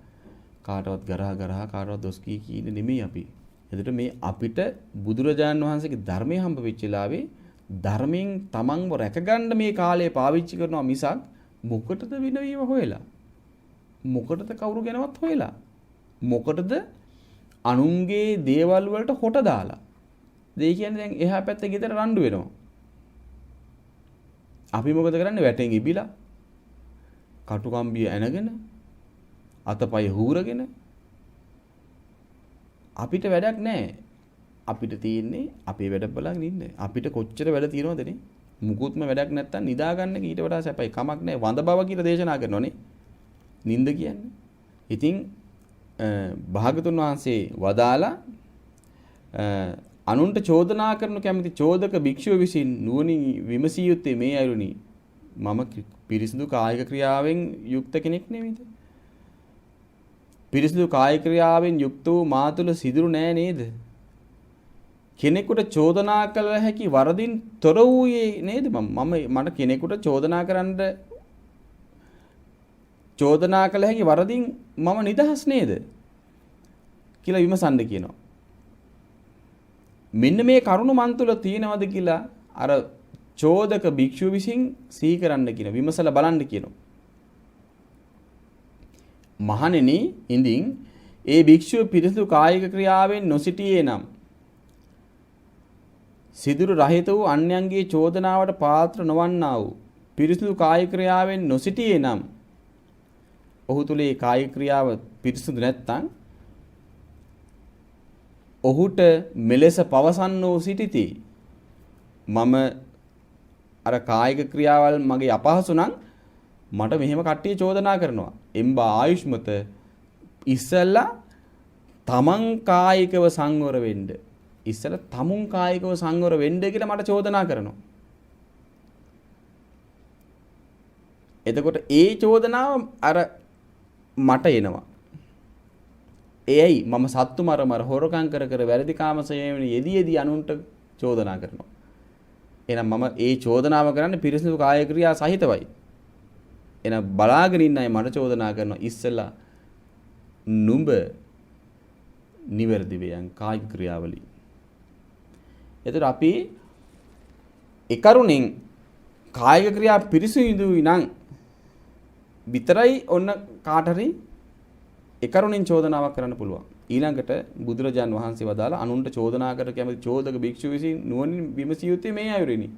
Speaker 1: කාටවත් ගරහා කාටවත් දොස් කියන්නේ නෙමෙයි අපි. එතකොට මේ අපිට බුදුරජාණන් වහන්සේගේ ධර්මයේ හම්බ වෙච්ච වෙලාවේ ධර්මයෙන් තමන්ව රැකගන්න මේ කාලය පාවිච්චි කරනවා මිසක් මොකටද විනවීම හොයලා? මොකටද කවුරු ගැනවත් හොයලා? මොකටද අනුන්ගේ දේවල් වලට හොට දාලා? දෙය කියන්නේ දැන් එහා පැත්තේ ගෙදර රණ්ඩු වෙනවා. අපි මොකද කරන්නේ? වැටෙන් ඉබිලා කටුකම්බිය ඇනගෙන අතපය හූරගෙන අපිට වැඩක් නැහැ. අපිට තියෙන්නේ අපේ වැඩ බලන් ඉන්න. අපිට කොච්චර වැඩ තියෙනවද නේ? මුකුත්ම වැඩක් නැත්තම් නිදා ගන්න ඊට වඩා සැපයි. කමක් නැහැ. වඳ බව කියලා දේශනා කරනෝනේ. නිନ୍ଦ කියන්නේ. ඉතින් භාගතුන් වහන්සේ වදාලා අනුන්ට චෝදනා කරනු කැමති චෝදක භික්ෂුව විසින් නුවණින් විමසිය යුත්තේ මේ අයුරුනි. මම පිරිසිදු කායික ක්‍රියාවෙන් යුක්ත කෙනෙක් නෙවෙයිද? පිරිසිදු කායික ක්‍රියාවෙන් යුක්ත වූ මා තුළ සිදුරු නෑ නේද? කෙනෙකුට චෝදනා කළ හැකි වරදින් තොර වූයේ නේද? මට කෙනෙකුට චෝදනා කළ හැකි වරදින් මම නිදහස් නේද? කියලා විමසන්න කියනවා. මෙන්න මේ කරුණ මන් තුළ තියෙනවද කියලා අර චෝදක භික්ෂුව විසින් සිහි කරන්න කියන විමසලා බලන්න කියනවා. මහණෙනි ඉඳින් ඒ භික්ෂුව පිරිසිදු කායික ක්‍රියාවෙන් නොසිටියේ නම් සිදුරු රහිත වූ අන්‍යයන්ගේ චෝදනාවට පාත්‍ර නොවන්නා වූ පිරිසිදු කායික ක්‍රියාවෙන් නොසිටියේ නම් ඔහු තුල ඒ කායික ක්‍රියාව පිරිසිදු නැත්නම් ඔහුට මෙලෙස පවසන්නෝ සිටිති. මම අර කායික ක්‍රියාවල් මගේ අපහසු නම් මට මෙහෙම කට්ටිය චෝදනා කරනවා. එම්බා ආයුෂ්මත ඉස්සලා තමන් කායිකව සංවර වෙන්න. ඉස්සලා තමුන් කායිකව සංවර වෙන්න කියලා මට චෝදනා කරනවා. එතකොට ඒ චෝදනාව අර මට එනවා. එයයි මම සත්තු මර හොරකම් කර වැරදි කාමසයෙන් යෙදී අනුන්ට චෝදනා කරනවා. එහෙනම් මම ඒ චෝදනාව කරන්නේ පිරිසිදු කාය ක්‍රියා සහිතවයි. එහෙනම් බලාගෙන ඉන්න අය මට චෝදනා කරනවා ඉස්සෙල්ලා නුඹ නිවැරදි වේයන් කායික ක්‍රියාවලින්. එතකොට අපි ඒ කරුණෙන් කායික ක්‍රියා පිරිසිදුයි නම් විතරයි ඔන්න කාට හරි ඒ කරුණෙන් චෝදනාවක් කරන්න පුළුවන්. ඊළඟට බුදුරජාන් වහන්සේ වදාලා අනුන්ට චෝදනා කර කැමති චෝදක භික්ෂුව විසින් නුවණින් විමසිය යුත්තේ මේ අයුරිනි.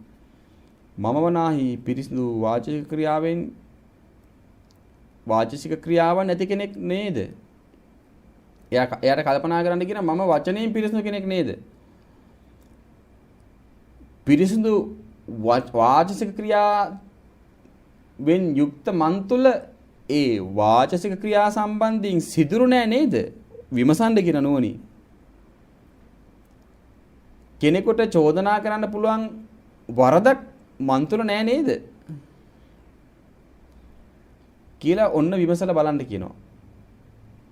Speaker 1: මම වනාහි පිරිසිදු වාචික ක්‍රියාවන් නැති කෙනෙක් නේද? එයාට කල්පනා කරන්න කියන මම වචනයෙන් පිරිසිදු කෙනෙක් නේද? පිරිසිදු වාචික ක්‍රියාවෙන් යුක්ත මන් තුළ ඒ වාචසික ක්‍රියා සම්බන්ධයෙන් සිදුරු නෑ නේද? විමසන්න කියන නුවණි. කෙනෙකුට චෝදනා කරන්න පුළුවන් වරදක් මන් තුළ නෑ නේද? කියලා ඔන්න විමසලා බලන්න කියනවා.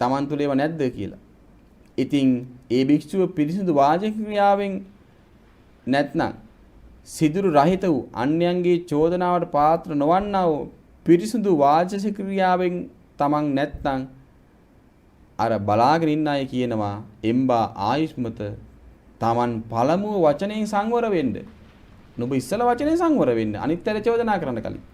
Speaker 1: Taman තුල ඒව නැද්ද කියලා. ඉතින් ඒ භික්ෂුව පිරිසිදු වාචික ක්‍රියාවෙන් නැත්නම් සිදුරු රහිත වූ අන්‍යයන්ගේ චෝදනාවට පාත්‍ර නොවන්නා වූ පිරිසිදු වාචික ක්‍රියාවෙන් තමන් නැත්නම් අර බලාගෙන ඉන්න අය කියනවා එම්බා ආයුෂ්මත තමන් පළමුව වචනයෙන් සංවර වෙන්න. නුඹ ඉස්සල වචනයෙන් සංවර වෙන්න. අනිත් අය චෝදනා කරන්න කලින්.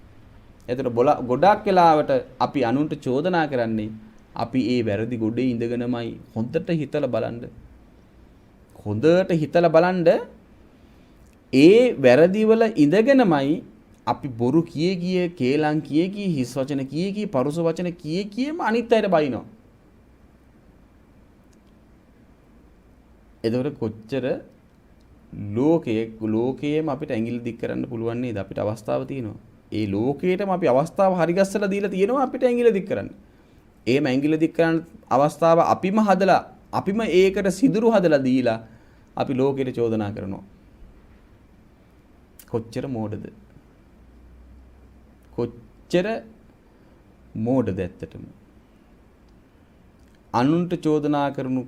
Speaker 1: එතකොට ගොඩක් වෙලාවට අපි අනුන්ට චෝදනා කරන්නේ අපි ඒ වැරදි ගොඩේ ඉඳගෙනමයි. හොඳට හිතලා බලන්න. ඒ වැරදිවල ඉඳගෙනමයි අපි බොරු කිය කේලම් කිය හිස් වචන කිය පරුස වචන කියම අනිත් අයට බයිනවා. එතකොට කොච්චර ලෝකයේම අපිට ඇඟිලි දික් කරන්න පුළුවන් නේද? අපිට අවස්ථාව තියෙනවා. ඒ ලෝකයේටම අපි අවස්ථාව හරිගස්සලා දීලා තියෙනවා අපිට ඇඟිලි දික් කරන්න. එහෙම ඇඟිලි දික් කරන්න අවස්ථාව අපිම ඒකට සිදුරු හදලා දීලා අපි ලෝකෙට චෝදනා කරනවා. කොච්චර මෝඩද? කොච්චර මෝඩද ඇත්තටම. අනුන්ට චෝදනා කරනු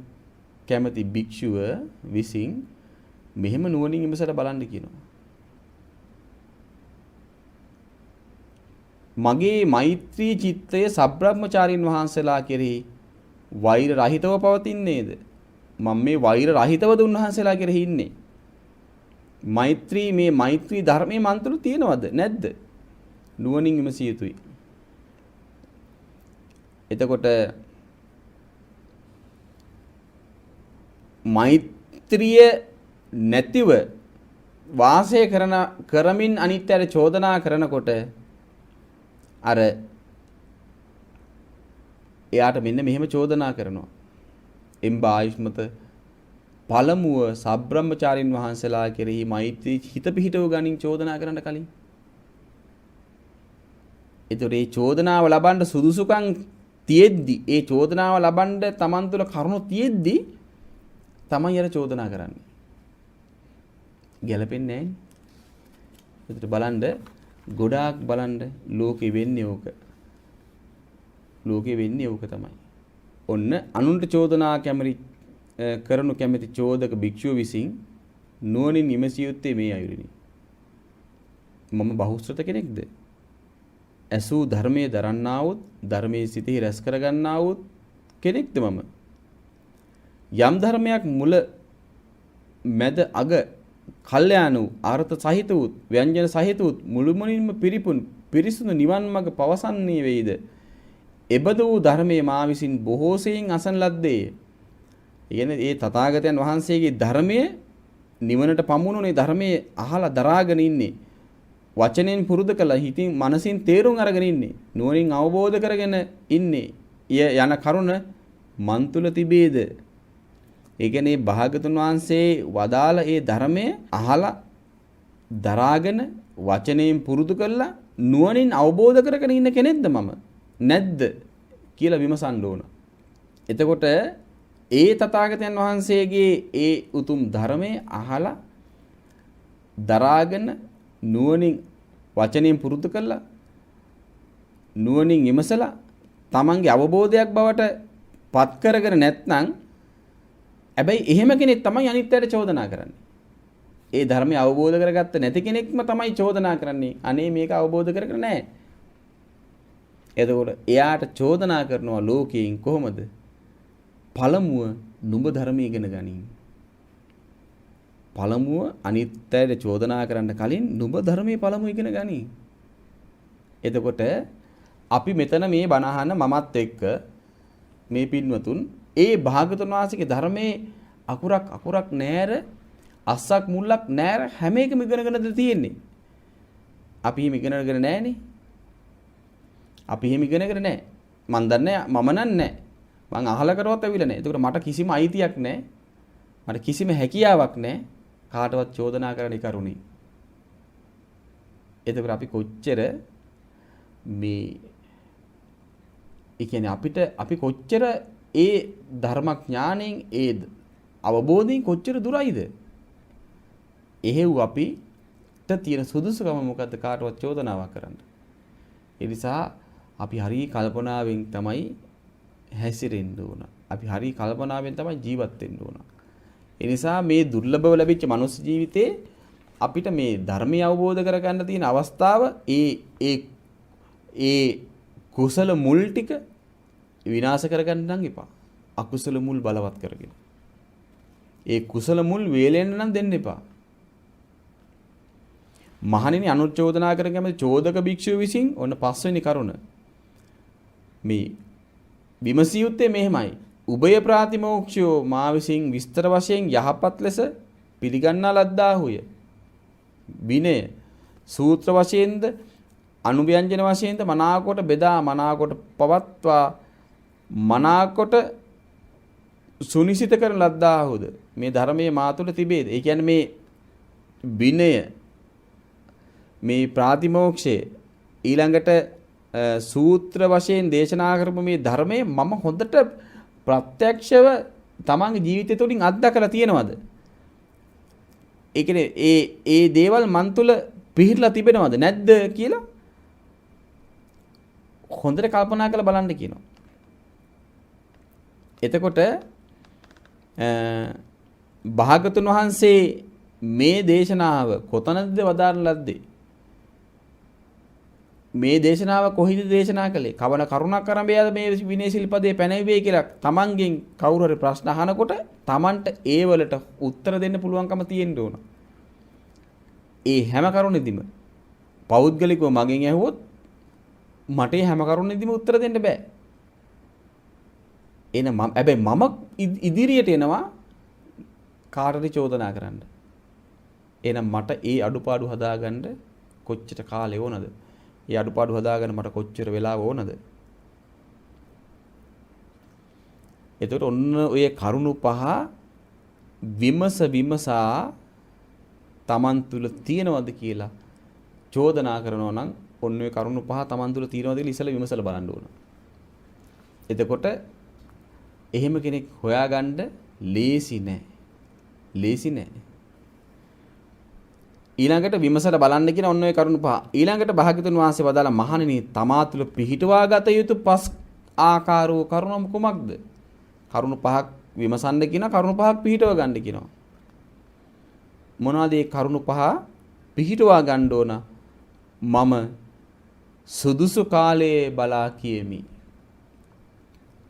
Speaker 1: කැමති භික්ෂුව විසින් මෙහෙම නුවණින් විමසලා බලන්න කියනවා. මගේ මෛත්‍රී චිත්තය සබ්‍රහ්මචාරින් වහන්සේලා කෙරෙහි වෛර රහිතව පවතින්නේද? මම මේ වෛර රහිතවද උන්වහන්සේලා කෙරෙහි ඉන්නේ? මේ මෛත්‍රී ධර්මයේ මන් තුළ තියෙනවද නැද්ද? නුවණින් විමසිය යුතුයි. එතකොට මෛත්‍රිය නැතිව වාසය කරමින් අනිත්‍යයට චෝදනා කරනකොට අර එයාට මෙන්න මෙහෙම චෝදනා කරනවා. එම්බා ආයුෂ්මත පළමුව සබ්‍රහ්මචාරින් වහන්සේලා කෙරෙහි මෛත්‍රී හිත පිහිටව ගනින් චෝදනා කරන්න කලින්. ඒතර ඒ චෝදනාව ලබන්න සුදුසුකම් තියෙද්දි ඒ චෝදනාව ලබන්න Taman තුල කරුණු තියෙද්දි තමයි අර චෝදනා කරන්නේ. ගැලපෙන්නේ නැහැ. ඒතර බලන්න ගොඩාක් බලන්න ලෝකෙ වෙන්නේ ඕක. ලෝකෙ වෙන්නේ ඕක තමයි. ඔන්න අනුන්ට චෝදනා කරනු කැමති චෝදක භික්ෂුව විසින් නුවණින් විමසිය යුත්තේ මේ අයුරිනි. මම බහුශ්‍රත කෙනෙක්ද? ඇසූ ධර්මයේ දරන්නා වූ ධර්මයේ සිටී රැස් කරගන්නා වූ කෙනෙක්ද මම? යම් ධර්මයක් මුල මැද අග කල්යාණ වූ අර්ථ සහිත වූ ව්‍යංජන සහිත වූ මුළුමනින්ම පිරිපුන් පිරිසුදු නිවන් මඟ පවසන්නේ වේද? එබඳු වූ ධර්මයේ මා විසින් බොහෝ සෙයින් අසන ලද්දේ. කියන්නේ ඒ තථාගතයන් වහන්සේගේ ධර්මයේ නිවනට පමුණුනේ ධර්මයේ අහලා දරාගෙන ඉන්නේ. වචනෙන් පුරුදු කළා හිතින් මනසින් තේරුම් අරගෙන ඉන්නේ. නුවණින් අවබෝධ කරගෙන ඉන්නේ. යන කරුණ මන් තුල තිබේද? ඒ කියන්නේ භාගතුන් වහන්සේ වදාළ ඒ ධර්මයේ අහලා දරාගෙන වචනෙන් පුරුදු කළා නුවණින් අවබෝධ කරගෙන ඉන්න කෙනෙක්ද මම? නැද්ද කියලා විමසන්න ඕන. එතකොට ඒ තථාගතයන් වහන්සේගේ ඒ උතුම් ධර්මයේ අහලා දරාගෙන නුවණින් වචනෙන් පුරුදු කළා නුවණින් විමසලා තමන්ගේ අවබෝධයක් බවට පත් කරගෙන නැත්නම් හැබැයි එහෙම කෙනෙක් තමයි අනිත්‍යයට චෝදනා කරන්නේ. ඒ ධර්මය අවබෝධ කරගත්ත නැති කෙනෙක්ම තමයි චෝදනා කරන්නේ. අනේ මේක අවබෝධ කරගෙන නැහැ. එතකොට එයාට චෝදනා කරනවා ලෝකයෙන් කොහොමද? පළමුව නුඹ ධර්මය ඉගෙන ගනින්. පළමුව අනිත්‍යයට චෝදනා කරන්න කලින් නුඹ ධර්මයේ පළමුව ඉගෙන ගනින්. එතකොට අපි මෙතන මේ බණ අහන මමත් එක්ක මේ පින්වතුන් ඒ භාගතුන් වහන්සේගේ ධර්මයේ අකුරක් නෑර අස්සක් මුල්ලක් නෑර හැම එකම ඉගෙනගෙනද තියෙන්නේ. අපි එහෙම ඉගෙනගෙන නෑනේ. අපි එහෙම ඉගෙනගෙන නෑ. මන් දන්නේ මම නෑ. මං අහලා කරවත් ඇවිල්ලා නෑ. ඒකට මට කිසිම අයිතියක් නෑ. මට කිසිම හැකියාවක් නෑ. කාටවත් චෝදනා කරන්න කරුණේ. එතකොට අපි කොච්චර මේ ඒ කියන්නේ අපි කොච්චර ඒ ධර්මඥාණයෙන් ඒ අවබෝධයෙන් කොච්චර දුරයිද? එහෙව් අපිට තියෙන සුදුසුකම මොකද්ද කාටවත් චෝදනාවක් කරන්න. ඒ නිසා අපි හරි කල්පනාවෙන් තමයි හැසිරෙන්න ඕන. අපි හරි කල්පනාවෙන් තමයි ජීවත් වෙන්න ඕන. ඒ නිසා මේ දුර්ලභව ලැබිච්ච මනුස්ස ජීවිතේ අපිට මේ ධර්මය අවබෝධ කරගන්න තියෙන අවස්ථාව ඒ කුසල මුල් ටික විනාශ කරගන්න නම් එපා. අකුසල මුල් බලවත් කරගෙන. ඒ කුසල මුල් වේලෙන්න නම් දෙන්න එපා. මහණෙනි අනුචෝදනා කරගෙන චෝදක භික්ෂුව විසින් ඔන්න පස්වෙනි කරුණ. මේ විමසියුත්තේ මෙහෙමයි. උභය ප්‍රාතිමෝක්ෂයෝ මා විසින් විස්තර වශයෙන් යහපත් ලෙස පිළිගන්නා ලද්දාහුය. විනය සූත්‍ර වශයෙන්ද අනුව්‍යංජන වශයෙන්ද මනාකොට බෙදා මනාකොට පවත්වා මනාකොට සුනිසිත කරන ලද්දාහුද මේ ධර්මයේ මා තුළ තිබේද? ඒ කියන්නේ මේ විනය මේ ප්‍රාතිමෝක්ෂය ඊළඟට සූත්‍ර වශයෙන් දේශනා කරපු මේ ධර්මයේ මම හොඳට ප්‍රත්‍යක්ෂව තමන්ගේ ජීවිතය තුළින් අත්දකලා තියෙනවද? ඒ කියන්නේ ඒ දේවල් මන් තුළ පිහිටලා තිබෙනවද නැද්ද කියලා හොඳට කල්පනා කරලා බලන්න කියනවා. එතකොට භාගතුන් වහන්සේ මේ දේශනාව කොතනද වදාරන ලද්දේ? මේ දේශනාව කොහිද දේශනා කළේ? කවන කරුණක් අරඹයද මේ විනය ශිල්පදේ පැනවිවේ කියලා තමන්ගෙන් කවුරු හරි ප්‍රශ්න අහනකොට තමන්ට ඒ වලට උත්තර දෙන්න පුළුවන්කම තියෙන්න ඕන. ඒ හැම කරුණෙදිම පෞද්ගලිකව මගෙන් ඇහුවොත් මට හැම කරුණෙදිම උත්තර දෙන්න බෑ. එහෙනම් හැබැයි මම ඉදිරියට එනවා කාටරි චෝදනා කරන්න. එහෙනම් මට ඒ අඩුපාඩු හදාගන්න කොච්චර කාලෙ ඕනද? ඒ අඩුපාඩු හදාගන්න මට කොච්චර වෙලාව ඕනද? එතකොට ඔන්න ඔය කරුණු පහ විමසා තමන් තුල තියෙනවද කියලා චෝදනා කරනවා නම් ඔන්න ඔය කරුණු පහ තමන් තුල තියෙනවද කියලා ඉස්සෙල්ලා විමසලා බලන්න ඕන. එතකොට එහෙම කෙනෙක් හොයාගන්න ලේසි නෑ. ලේසි නෑ. ඊළඟට විමසලා බලන්න කියන ඔන්න ඔය කරුණු පහ. ඊළඟට භාග්‍යතුන් වහන්සේ වදාළ මහණෙනි තමා තුළ පිහිටවා ගත යුතු පස් ආකාරෝ කරුණ කුමක්ද? කරුණු පහක් විමසන්න කියන කරුණු පහක් පිහිටව ගන්න කියනවා. මොනවද මේ කරුණු පහ පිහිටවා ගන්න ඕන? මම සුදුසු කාලයේ බලා කියමි.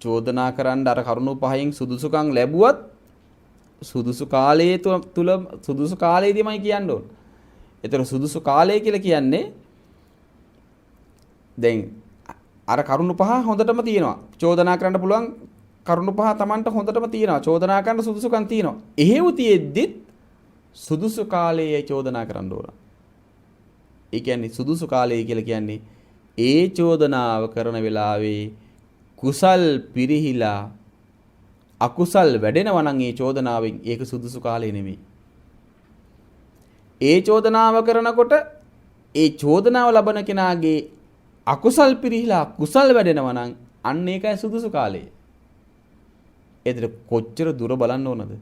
Speaker 1: චෝදනා කරන්න අර කරුණු පහෙන් සුදුසුකම් ලැබුවත් සුදුසු කාලයේ තුල සුදුසු කාලයේදීමයි කියන්න ඕන. ඒතර සුදුසු කාලය කියලා කියන්නේ දැන් අර කරුණු පහ හොඳටම තියෙනවා. චෝදනා කරන්න පුළුවන් කරුණු පහ Tamanට හොඳටම තියෙනවා. චෝදනා කරන්න සුදුසුකම් තියෙනවා. එහෙව් තියෙද්දිත් සුදුසු කාලයේ චෝදනා කරන්න ඕන. ඒ කියන්නේ සුදුසු කාලය කියලා කියන්නේ ඒ චෝදනාව කරන වෙලාවේ කුසල් පිරිහිලා අකුසල් වැඩෙනවා නම් ඒ චෝදනාවෙන් ඒක සුදුසු කාලය නෙමෙයි. ඒ චෝදනාව කරනකොට ඒ චෝදනාව ලබන කෙනාගේ අකුසල් පිරිහිලා කුසල් වැඩෙනවා නම් අන්න ඒකයි සුදුසු කාලය. ඒතර කොච්චර දුර බලන්න ඕනද?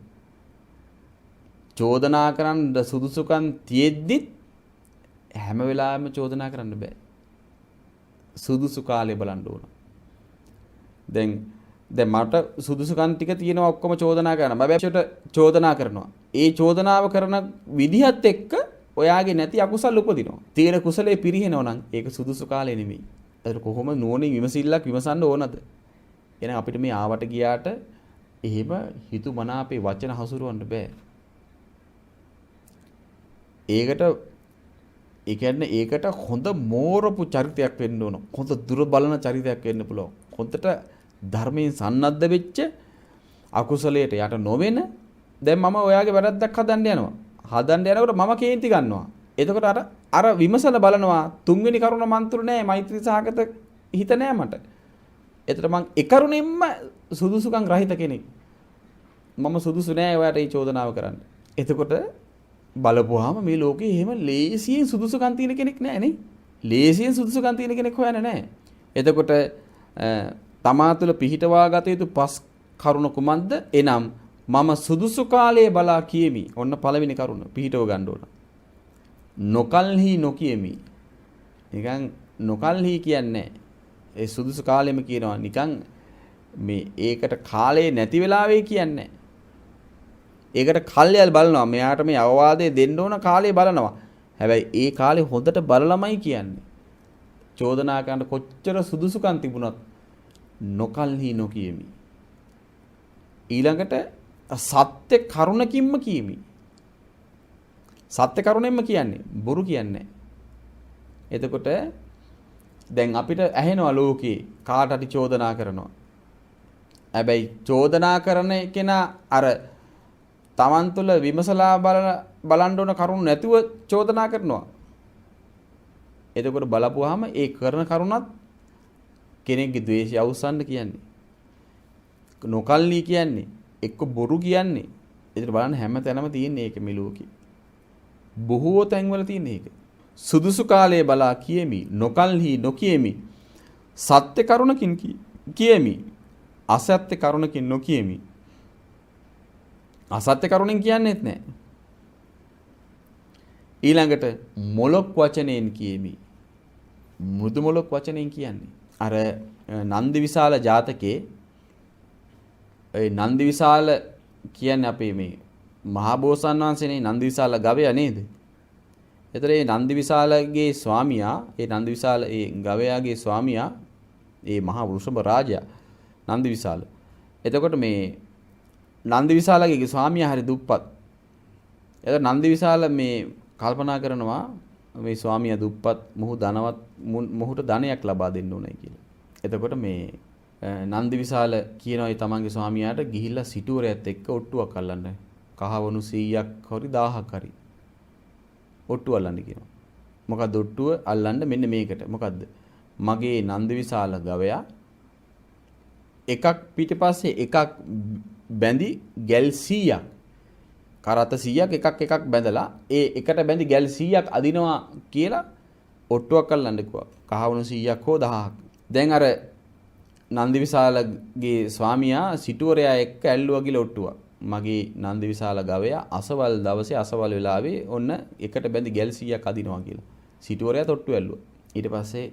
Speaker 1: චෝදනා කරන්න සුදුසුකම් තියෙද්දි හැම වෙලාවෙම චෝදනා කරන්න බෑ. සුදුසු කාලේ බලන්න ඕන. දැන් මට සුදුසුකම් ටික තියෙනවා ඔක්කොම චෝදනා කරනවා. බබෑට චෝදනා කරනවා. ඒ චෝදනාව කරන විදිහත් එක්ක ඔයාගේ නැති අකුසල් උපදිනවා. තියෙන කුසලයේ පිරිහෙනවා නම් ඒක සුදුසු කාලේ නෙමෙයි. ඒක කොහොම නුවණින් විමසිල්ලක් විමසන්න ඕනද? එහෙනම් අපිට මේ ආවට ගියාට එහෙම හිතු මනාපේ වචන හසුරවන්න බෑ. ඒකට හොඳ මෝරපු චරිතයක් වෙන්න ඕන. හොඳ දුර බලන චරිතයක් වෙන්න පුළුවන්. හොඳට ධර්මයෙන් සන්නද්ධ වෙච්ච අකුසලයට යට නොවෙන දැන් මම ඔයාගේ වැරද්දක් හදන්න යනවා. හදන්න යනකොට මම කේන්ති ගන්නවා. එතකොට අර විමසලා බලනවා තුන්වෙනි කරුණ මන්තුරු නෑ මෛත්‍රී සහගත හිත නෑ මට. එතකොට මං ඒ කරුණෙන්ම සුදුසුකම් රහිත කෙනෙක්. මම සුදුසු නෑ ඔයාට මේ චෝදනාව කරන්න. එතකොට බලපුවාම මේ ලෝකේ එහෙම ලේසියෙන් සුදුසුකම් තියෙන කෙනෙක් නෑ නේ. ලේසියෙන් සුදුසුකම් තියෙන කෙනෙක් හොයන්නේ නෑ. එතකොට තමා තුළ පිහිටවා ගත යුතු පස් කරුණ කුමක්ද? එනම් මම සුදුසු කාලයේ බලා කියමි. ඔන්න පළවෙනි කරුණ පිහිටව ගන්න ඕන. නොකල්හි නොකියමි. නිකන් නොකල්හි කියන්නේ ඒ සුදුසු කාලෙම කියනවා. නිකන් මේ ඒකට කාලේ නැති වෙලාවේ කියන්නේ. ඒකට කල්යල් බලනවා. මෙයාට මේ අවවාදය දෙන්න ඕන කාලේ බලනවා. හැබැයි ඒ කාලේ හොඳට බලලමයි කියන්නේ. චෝදනා කරන කොච්චර සුදුසුකම් තිබුණත් නොකල්හි නොකියමි. ඊළඟට සත්‍ය කරුණකින්ම කියමි. සත්‍ය කරුණෙන්ම කියන්නේ බොරු කියන්නේ. එතකොට දැන් අපිට ඇහෙනවා ලෝකේ කාට හරි චෝදනා කරනවා. හැබැයි චෝදනා කරන කෙනා අර Taman තුල විමසලා බලන්න ඕන කරුණු නැතුව චෝදනා කරනවා. එතකොට බලපුවාම ඒ කරන කරුණත් කෙනෙක්ගේ ද්වේෂය අවසන් කියන්නේ. නොකල්ලි කියන්නේ එක්ක බොරු කියන්නේ. ඒකට බලන්න හැම තැනම තියෙන්නේ ඒක මේ ලෝකේ. බොහෝ තැන්වල තියෙන එක. සුදුසු කාලයේ බලා කියමි, නොකල්හි නොකියමි. සත්‍ය කරුණකින් කියමි. අසත්‍ය කරුණකින් නොකියමි. අසත්‍ය කරුණෙන් කියන්නේත් නැහැ. ඊළඟට මොලොක් වචනයෙන් කියමි. මෘදු මොලොක් වචනයෙන් කියන්නේ. අර නන්දිවිශාල ජාතකයේ ඒ නන්දිවිශාල කියන්නේ අපේ මේ මහා බෝසත්ණන් වහන්සේනේ නන්දිවිශාල ගවයා නේද? ඒතර ඒ නන්දිවිශාලගේ ස්වාමියා ඒ නන්දිවිශාල ඒ ගවයාගේ ස්වාමියා ඒ මහා වෘෂභ රාජයා නන්දිවිශාල. එතකොට මේ නන්දිවිශාලගේ ස්වාමියා හරි දුප්පත්. එතකොට නන්දිවිශාල මේ කල්පනා කරනවා මේ ස්වාමියා දුප්පත් මොහු ධනවත් මොහුට ධනයක් ලබා දෙන්න ඕනේ කියලා. එතකොට මේ නන්දිවිශාල කියනවා ඒ තමන්ගේ ස්වාමියාට ගිහිල්ලා සිටුවරයත් එක්ක ඔට්ටුවක් අල්ලන්න. කහවණු 100ක් හරි 1000ක් හරි. ඔට්ටුව අල්ලන්න කියනවා. මොකද්ද ඔට්ටුව අල්ලන්න මෙන්න මේකට. මොකද්ද? මගේ නන්දිවිශාල ගවයා එකක් පිටිපස්සේ එකක් බැඳි ගැල් 100ක් කරත 100ක් එකක් බැඳලා ඒ එකට බැඳි ගැල් 100ක් අදිනවා කියලා ඔට්ටුවක් අල්ලන්න කිව්වා. කහවණු 100ක් හෝ 1000ක්. දැන් අර නන්දිවිශාලගේ ස්වාමියා සිටුවරයා එක්ක ඇල්ලුවා කියලා ඔට්ටුවක්. මගේ නන්දිවිශාල ගවයා අසවල් දවසේ අසවල් වෙලාවේ ඔන්න එකට බැඳි ගැල් 100ක් අදිනවා කියලා. සිටුවරයා ඔට්ටු ඇල්ලුවා. ඊට පස්සේ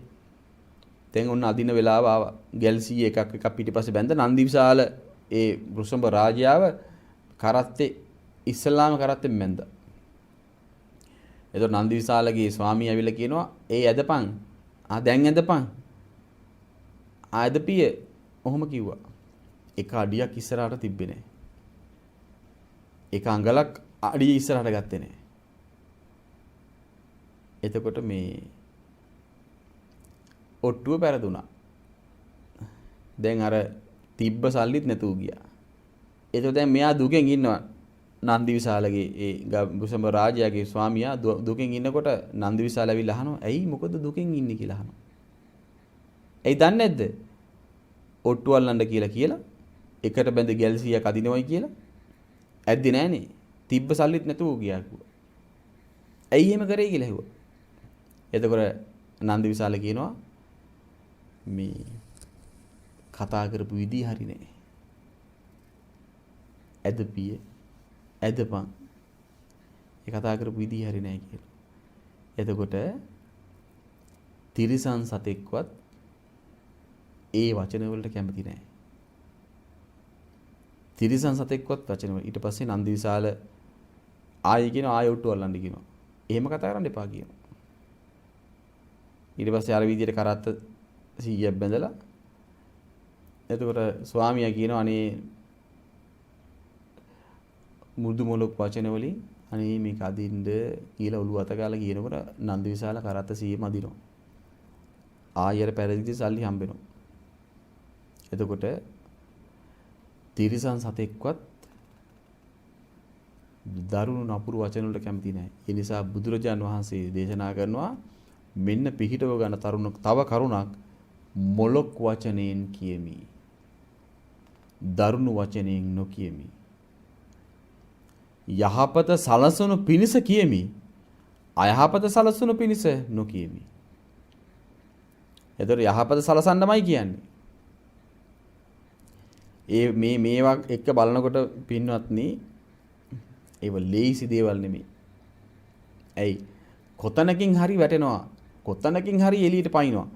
Speaker 1: දැන් ඔන්න අදින වෙලාව ආවා. ගැල් 100 එකක් පිටිපස්සේ බැඳ නන්දිවිශාල ඒ වෘෂභ රාජයාව කරත්තේ ඉස්ලාම කරත්තෙන් මැන්දා. එතකොට නන්දිවිශාලගේ ස්වාමී ඇවිල්ලා කියනවා ඒ ඇදපන්. දැන් ඇදපන්. ආයදපිය ඔහොම කිව්වා. එක අඩියක් ඉස්සරහට තිබ්බේ නැහැ. එක අඟලක් අඩිය ඉස්සරහට ගත්තේ නැහැ. එතකොට මේ ඔට්ටුව පෙරදුනා. දැන් අර තිබ්බ සල්ලිත් නැතුව ගියා. එතකොට දැන් මෙයා දුකෙන් ඉන්නවා. නන්දිවිශාලගේ ඒ වෘෂභ රාජයාගේ ස්වාමියා දුකෙන් ඉන්නකොට නන්දිවිශාල ඇවිල්ලා අහනවා ඇයි මොකද දුකෙන් ඉන්නේ කියලා අහනවා. ඇයි දන්නේ නැද්ද? ඔට්ටු අල්ලන්න කියලා එකට බැඳ ගැල් 100ක් අදිනවයි කියලා. ඇද්දේ නෑනේ. තිබ්බ සල්ලිත් නැතුව ගියා කිව්වා. ඇයි එහෙම කරේ කියලා ඇහුවා. එතකොට නන්දිවිශාල කියනවා මේ කතා කරපු විදිහ හරි නෑ. ඇදපිය ඇදපන්. ඒ කතා කරපු විදිහ හරි නෑ කියලා. එතකොට තිරිසන් සතෙක්වත් ඒ වචන වලට කැමති නෑ. තිරිසන් සතෙක්වත් වචන වල ඊට පස්සේ නන්දිවිශාල ආයෙ කියනවා ආයෙ ඔට්ටු අල්ලන්න කියනවා. එහෙම කතා කරන්න එපා කියනවා. ඊට පස්සේ අර විදියට කරත්ත 100ක් බැඳලා එතකොට ස්වාමියා කියනවා අනේ මුදු මොලොක් වචන වලින් අනේ මේක අදින්න කියලා ඔළුව අත ගාලා කියනකොට නන්දිවිශාල කරත්ත 100ම අදිනවා. ආයෙර පැරදිච්ච සල්ලි හම්බෙනවා. එතකොට තිරිසන් සතෙක්වත් දරුණු නපුරු වචන වලට කැමති නැහැ. ඒ නිසා බුදුරජාන් වහන්සේ දේශනා කරනවා මෙන්න පිහිටව ගන්න තව කරුණක් මොලොක් වචනයෙන් කියමි. දරුණු වචනයෙන් නොකියමි. යහපත සලසනු පිණිස කියමි. අයහපත සලසනු පිණිස නොකියමි. එතකොට යහපත සලසන්නමයි කියන්නේ. මේවා එක්ක බලනකොට පින්වත්නි ඒව ලේසි දේවල් නෙමෙයි. ඇයි? කොතනකින් හරි වැටෙනවා. කොතනකින් හරි එළියට පයින්නවා.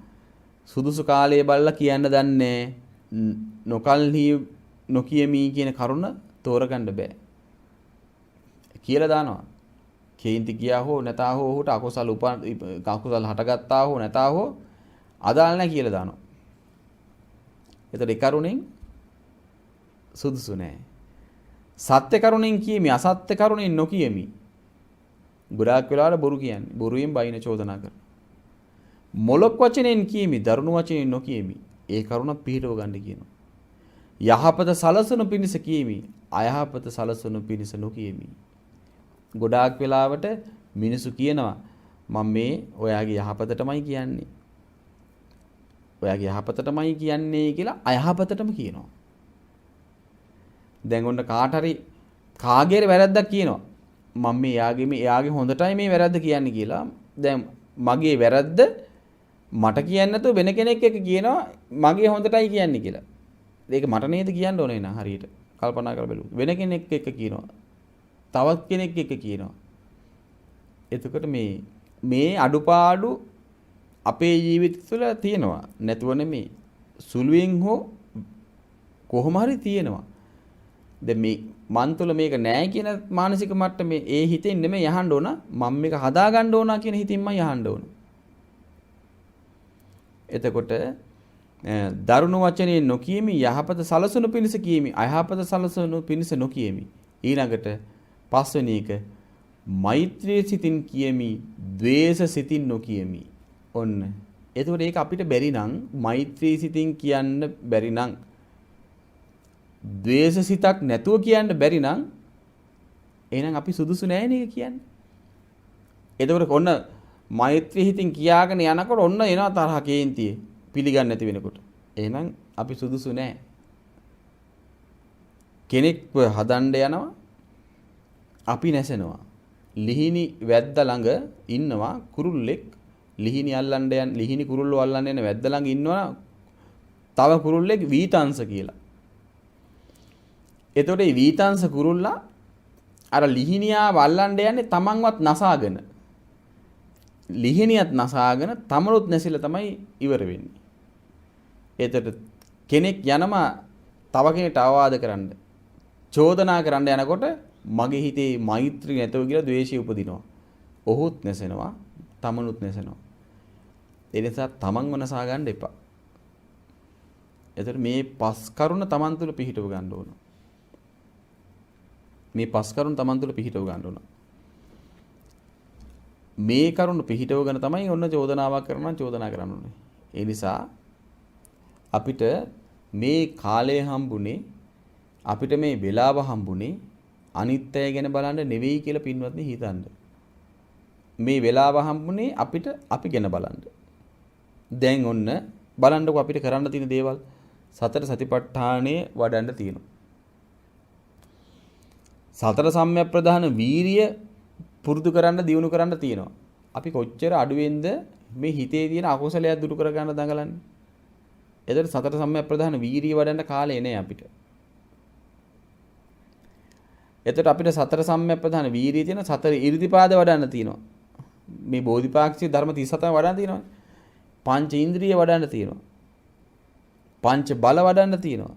Speaker 1: සුදුසු කාලයේ බලලා කියන්න දන්නේ නොකල්හි නොකියමි කියන කරුණ තෝරගන්න බෑ. කියලා දානවා. කේන්ති ගියා හෝ නැතා හෝ ඔහුට අකුසල හටගත්තා හෝ නැතා හෝ අදාළ නැහැ කියලා දානවා. එතකොට ඒ කරුණෙන් සුදුසු නැහැ. සත්‍ය කරුණෙන් කියමි අසත්‍ය කරුණෙන් නොකියමි. ගොඩාක් වෙලාවට බොරු කියන්නේ. බොරුවෙන් බයින චෝදනා කරනවා. මොලොක් වචනෙන් කියමි දරුණු වචනෙන් නොකියමි. ඒ කරුණ පිළිටව ගන්න කියනවා. යහපත සලසනු පිණිස කියමි අයහපත සලසනු පිණිස නොකියමි. ගොඩාක් වෙලාවට මිනිසු කියනවා මම මේ ඔයාගේ යහපතටමයි කියන්නේ. ඔයාගේ යහපතටමයි කියන්නේ කියලා අයහපතටම කියනවා. දැන් ඔන්න කාට හරි කාගේ වැරද්දක් කියනවා. මම මේ එයාගේ හොඳටයි මේ වැරද්ද කියන්නේ කියලා. දැන් මගේ වැරද්ද මට කියන්නේ නැතුව වෙන කෙනෙක් එක්ක කියනවා මගේ හොඳටයි කියන්නේ කියලා. ඒක මට නේද කියන්න ඕනේ නා හරියට. කල්පනා කරලා බලමු. වෙන කෙනෙක් එක්ක කියනවා. තවත් කෙනෙක් එක්ක කියනවා. එතකොට මේ අඩුපාඩු අපේ ජීවිත තුළ තියෙනවා. නැතුව නෙමෙයි. සුළුවෙන් හෝ කොහොම හරි තියෙනවා. දැන් මේ මන් තුළ මේක නෑ කියන මානසික මට්ටමේ ඒ හිතෙන් නෙමෙයි යහන්න ඕන. මම මේක හදා ගන්න ඕන කියන හිතින්මයි යහන්න ඕන. එතකොට දරුණු වචනේ නොකියමි යහපත සලසනු පිණිස කියමි අයහපත සලසනු පිණිස නොකියමි. ඊළඟට පස්වෙනි එක මෛත්‍රී සිතින් කියමි ද්වේෂ සිතින් නොකියමි. ඔන්න. එතකොට ඒක අපිට බැරි නම් මෛත්‍රී සිතින් කියන්න බැරි නම් ද්වේෂ සිතක් නැතුව කියන්න බැරි නම් එහෙනම් අපි සුදුසු නෑ නේද කියන්නේ. එතකොට ඔන්න මෛත්‍රී හිතින් කියාගෙන යනකොට ඔන්න එනවා තරහ කේන්තිය පිළිගන්නේ නැති වෙනකොට. එහෙනම් අපි සුදුසු නෑ. කෙනෙක්ව හදන්න යනවා අපි නැසෙනවා. ලිහිණි වැද්දා ළඟ ඉන්නවා කුරුල්ලෙක්. ලිහිණි අල්ලන්න යන ලිහිණි කුරුල්ලෝ අල්ලන්න යන වැද්දා ළඟ ඉන්නවා තව කුරුල්ලෙක් වීතංශ කියලා. එතකොට මේ වීතංශ කුරුල්ලා අර ලිහිණියා වල්ලන්න යන්නේ තමන්වත් නසාගෙන. ලිහිණියත් නසාගෙන තමනුත් නැසිලා තමයි ඉවර වෙන්නේ. එතකොට කෙනෙක් යනවා තව කෙනෙක්ට අවවාද කරන්න. චෝදනා කරන්න යනකොට මගේ හිතේ මෛත්‍රී නැතව කියලා ද්වේෂය උපදිනවා. ඔහුත් නැසෙනවා, තමනුත් නැසෙනවා. ඒ නිසා තමන්ව නසා ගන්න එපා. එතකොට මේ පස් කරුණ තමන් තුළ පිහිටව ගන්න ඕන. මේ පස් කරුණ තමන් තුළ පිහිටව ගන්න ඕන. මේ කරුණ පිහිටවගෙන තමයි ඔන්න චෝදනාවක් කරනවා චෝදනා කරන්න ඕනේ. ඒ නිසා අපිට මේ කාලය හම්බුනේ අපිට මේ වෙලාව හම්බුනේ අනිත්‍යය ගැන බලන්න නෙවෙයි කියලා පින්වත්නි හිතන්න. මේ වෙලාව හම්බුනේ අපිට අපි ගැන බලන්න. දැන් ඔන්න බලන්නකො අපිට කරන්න තියෙන දේවල් සතර සතිපට්ඨානයේ වඩන්න තියෙනවා. සතර සම්‍යක් ප්‍රධාන වීරිය පුරුදු කරන්න දියුණු කරන්න තියෙනවා. අපි කොච්චර අඩුවෙන්ද මේ හිතේ තියෙන අකුසලයක් දුරු කර ගන්න දඟලන්නේ. එතකොට සතර සම්‍යක් ප්‍රධාන වීරිය වඩන්න කාලේ නෑ අපිට. එතකොට අපිට සතර සම්‍යක් ප්‍රධාන වීරිය තියෙන සතර ඉරිදිපාද වඩන්න තියෙනවා. මේ බෝධිපාක්ෂික ධර්ම 37 වඩන්න තියෙනවා. පංච ඉන්ද්‍රිය වඩන්න තියෙනවා. පංච බල වඩන්න තියෙනවා.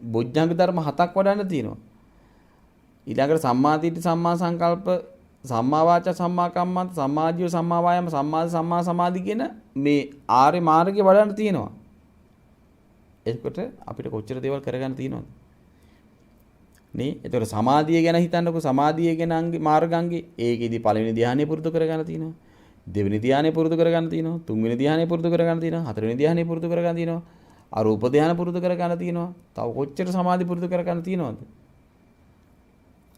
Speaker 1: බොජ්ජංග ධර්ම 7ක් වඩන්න තියෙනවා. ඊළඟට සම්මා දිට්ඨි සම්මා සංකල්ප සම්මා වාචා සම්මා කම්මන්ත සම්මා ජීව සම්මා වායාම සම්මා සමාධි කියන මේ ආර්ය මාර්ගය වඩන්න තියෙනවා. එතකොට අපිට කොච්චර දේවල් කරගන්න තියෙනවද? නේ? එතකොට සමාධිය ගැන හිතන්නකො සමාධිය ගැන මාර්ගාංගේ ඒකෙදි පළවෙනි ධ්‍යානෙ පුරුදු කරගන්න තියෙනවා. දෙවෙනි ධ්‍යානෙ පුරුදු කරගන්න තියෙනවා. තුන්වෙනි ධ්‍යානෙ පුරුදු කරගන්න තියෙනවා. හතරවෙනි ධ්‍යානෙ පුරුදු කරගන්න තියෙනවා. අරූප ධ්‍යාන පුරුදු කරගන්න තියෙනවා. තව කොච්චර සමාධි පුරුදු කරගන්න තියෙනවද?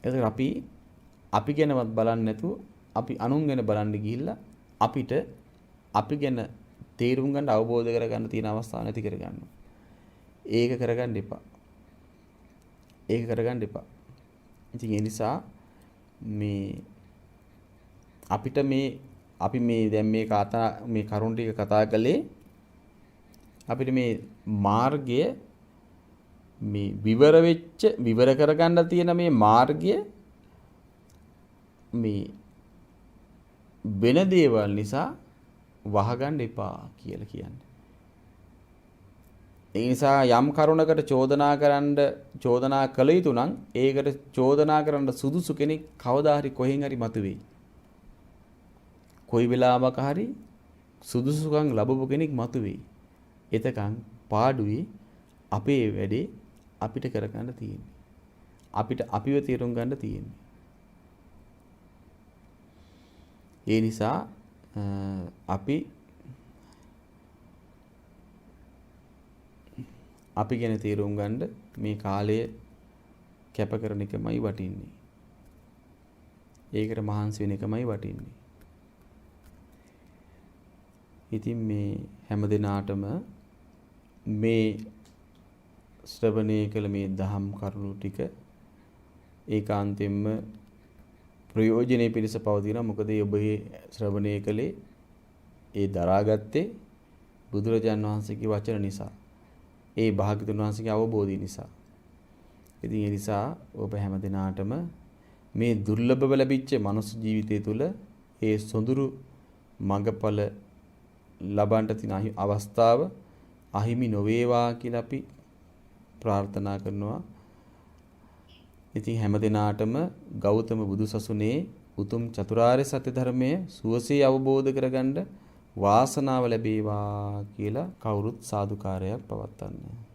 Speaker 1: එතකොට අපි ගැනවත් බලන්නේ නැතුව අපි අනුන් ගැන බලන්න ගිහිල්ලා අපිට අපි ගැන තේරුම් ගන්න අවබෝධ කරගන්න තියෙන අවස්ථාව නැති කරගන්නවා. ඒක කරගන්න එපා. ඒක කරගන්න එපා. ඉතින් ඒ නිසා මේ අපිට අපි මේ දැන් මේ කරුණ ටික කතා කළේ අපිට මේ මාර්ගය මේ විවර කරගන්න තියෙන මේ මාර්ගය මේ වෙන දේවල් නිසා වහගන්න එපා කියලා කියන්නේ. ඒ නිසා යම් කරුණකට චෝදනා කළ යුතු නම් ඒකට චෝදනා කරන්න සුදුසු කෙනෙක් කවදා හරි කොහෙන් හරි මතුවෙයි. කොයි වෙලාවක හරි සුදුසුකම් ලැබපු කෙනෙක් මතුවෙයි. එතකන් පාඩුවේ අපේ වැඩේ අපිට කරගන්න තියෙන්නේ. අපිට අපිව තේරුම් ගන්න තියෙන්නේ. ඒ නිසා අපි ගැන තේරුම් ගන්න මේ කාලය කැප කරන එකමයි වටින්නේ. ඒකට මහන්සි වෙන එකමයි වටින්නේ. ඉතින් මේ හැම දිනාටම මේ ශ්‍රවණය කළ මේ දහම් කරුණු ටික ඒකාන්තයෙන්ම ප්‍රයෝජනෙයි පිණිස පවතිනවා. මොකද ඔබ ශ්‍රවණය කළේ ඒ දරාගත්තේ බුදුරජාන් වහන්සේගේ වචන නිසා. ඒ භාග්‍යතුන් වහන්සේගේ අවබෝධය නිසා. ඉතින් ඒ නිසා ඔබ හැම දිනාටම මේ දුර්ලභව ලැබිච්ච මනුස්ස ජීවිතය තුළ ඒ සොඳුරු මඟඵල ලබන්නට තියෙන අවස්ථාව අහිමි නොවේවා කියලා අපි ප්‍රාර්ථනා කරනවා. ඉතින් හැම දිනාටම ගෞතම බුදුසසුනේ උතුම් චතුරාර්ය සත්‍ය ධර්මය සුවසේ අවබෝධ කරගන්න වාසනාව ලැබේවා කියලා කවුරුත් සාදුකාරයක් පවත්වන්නේ.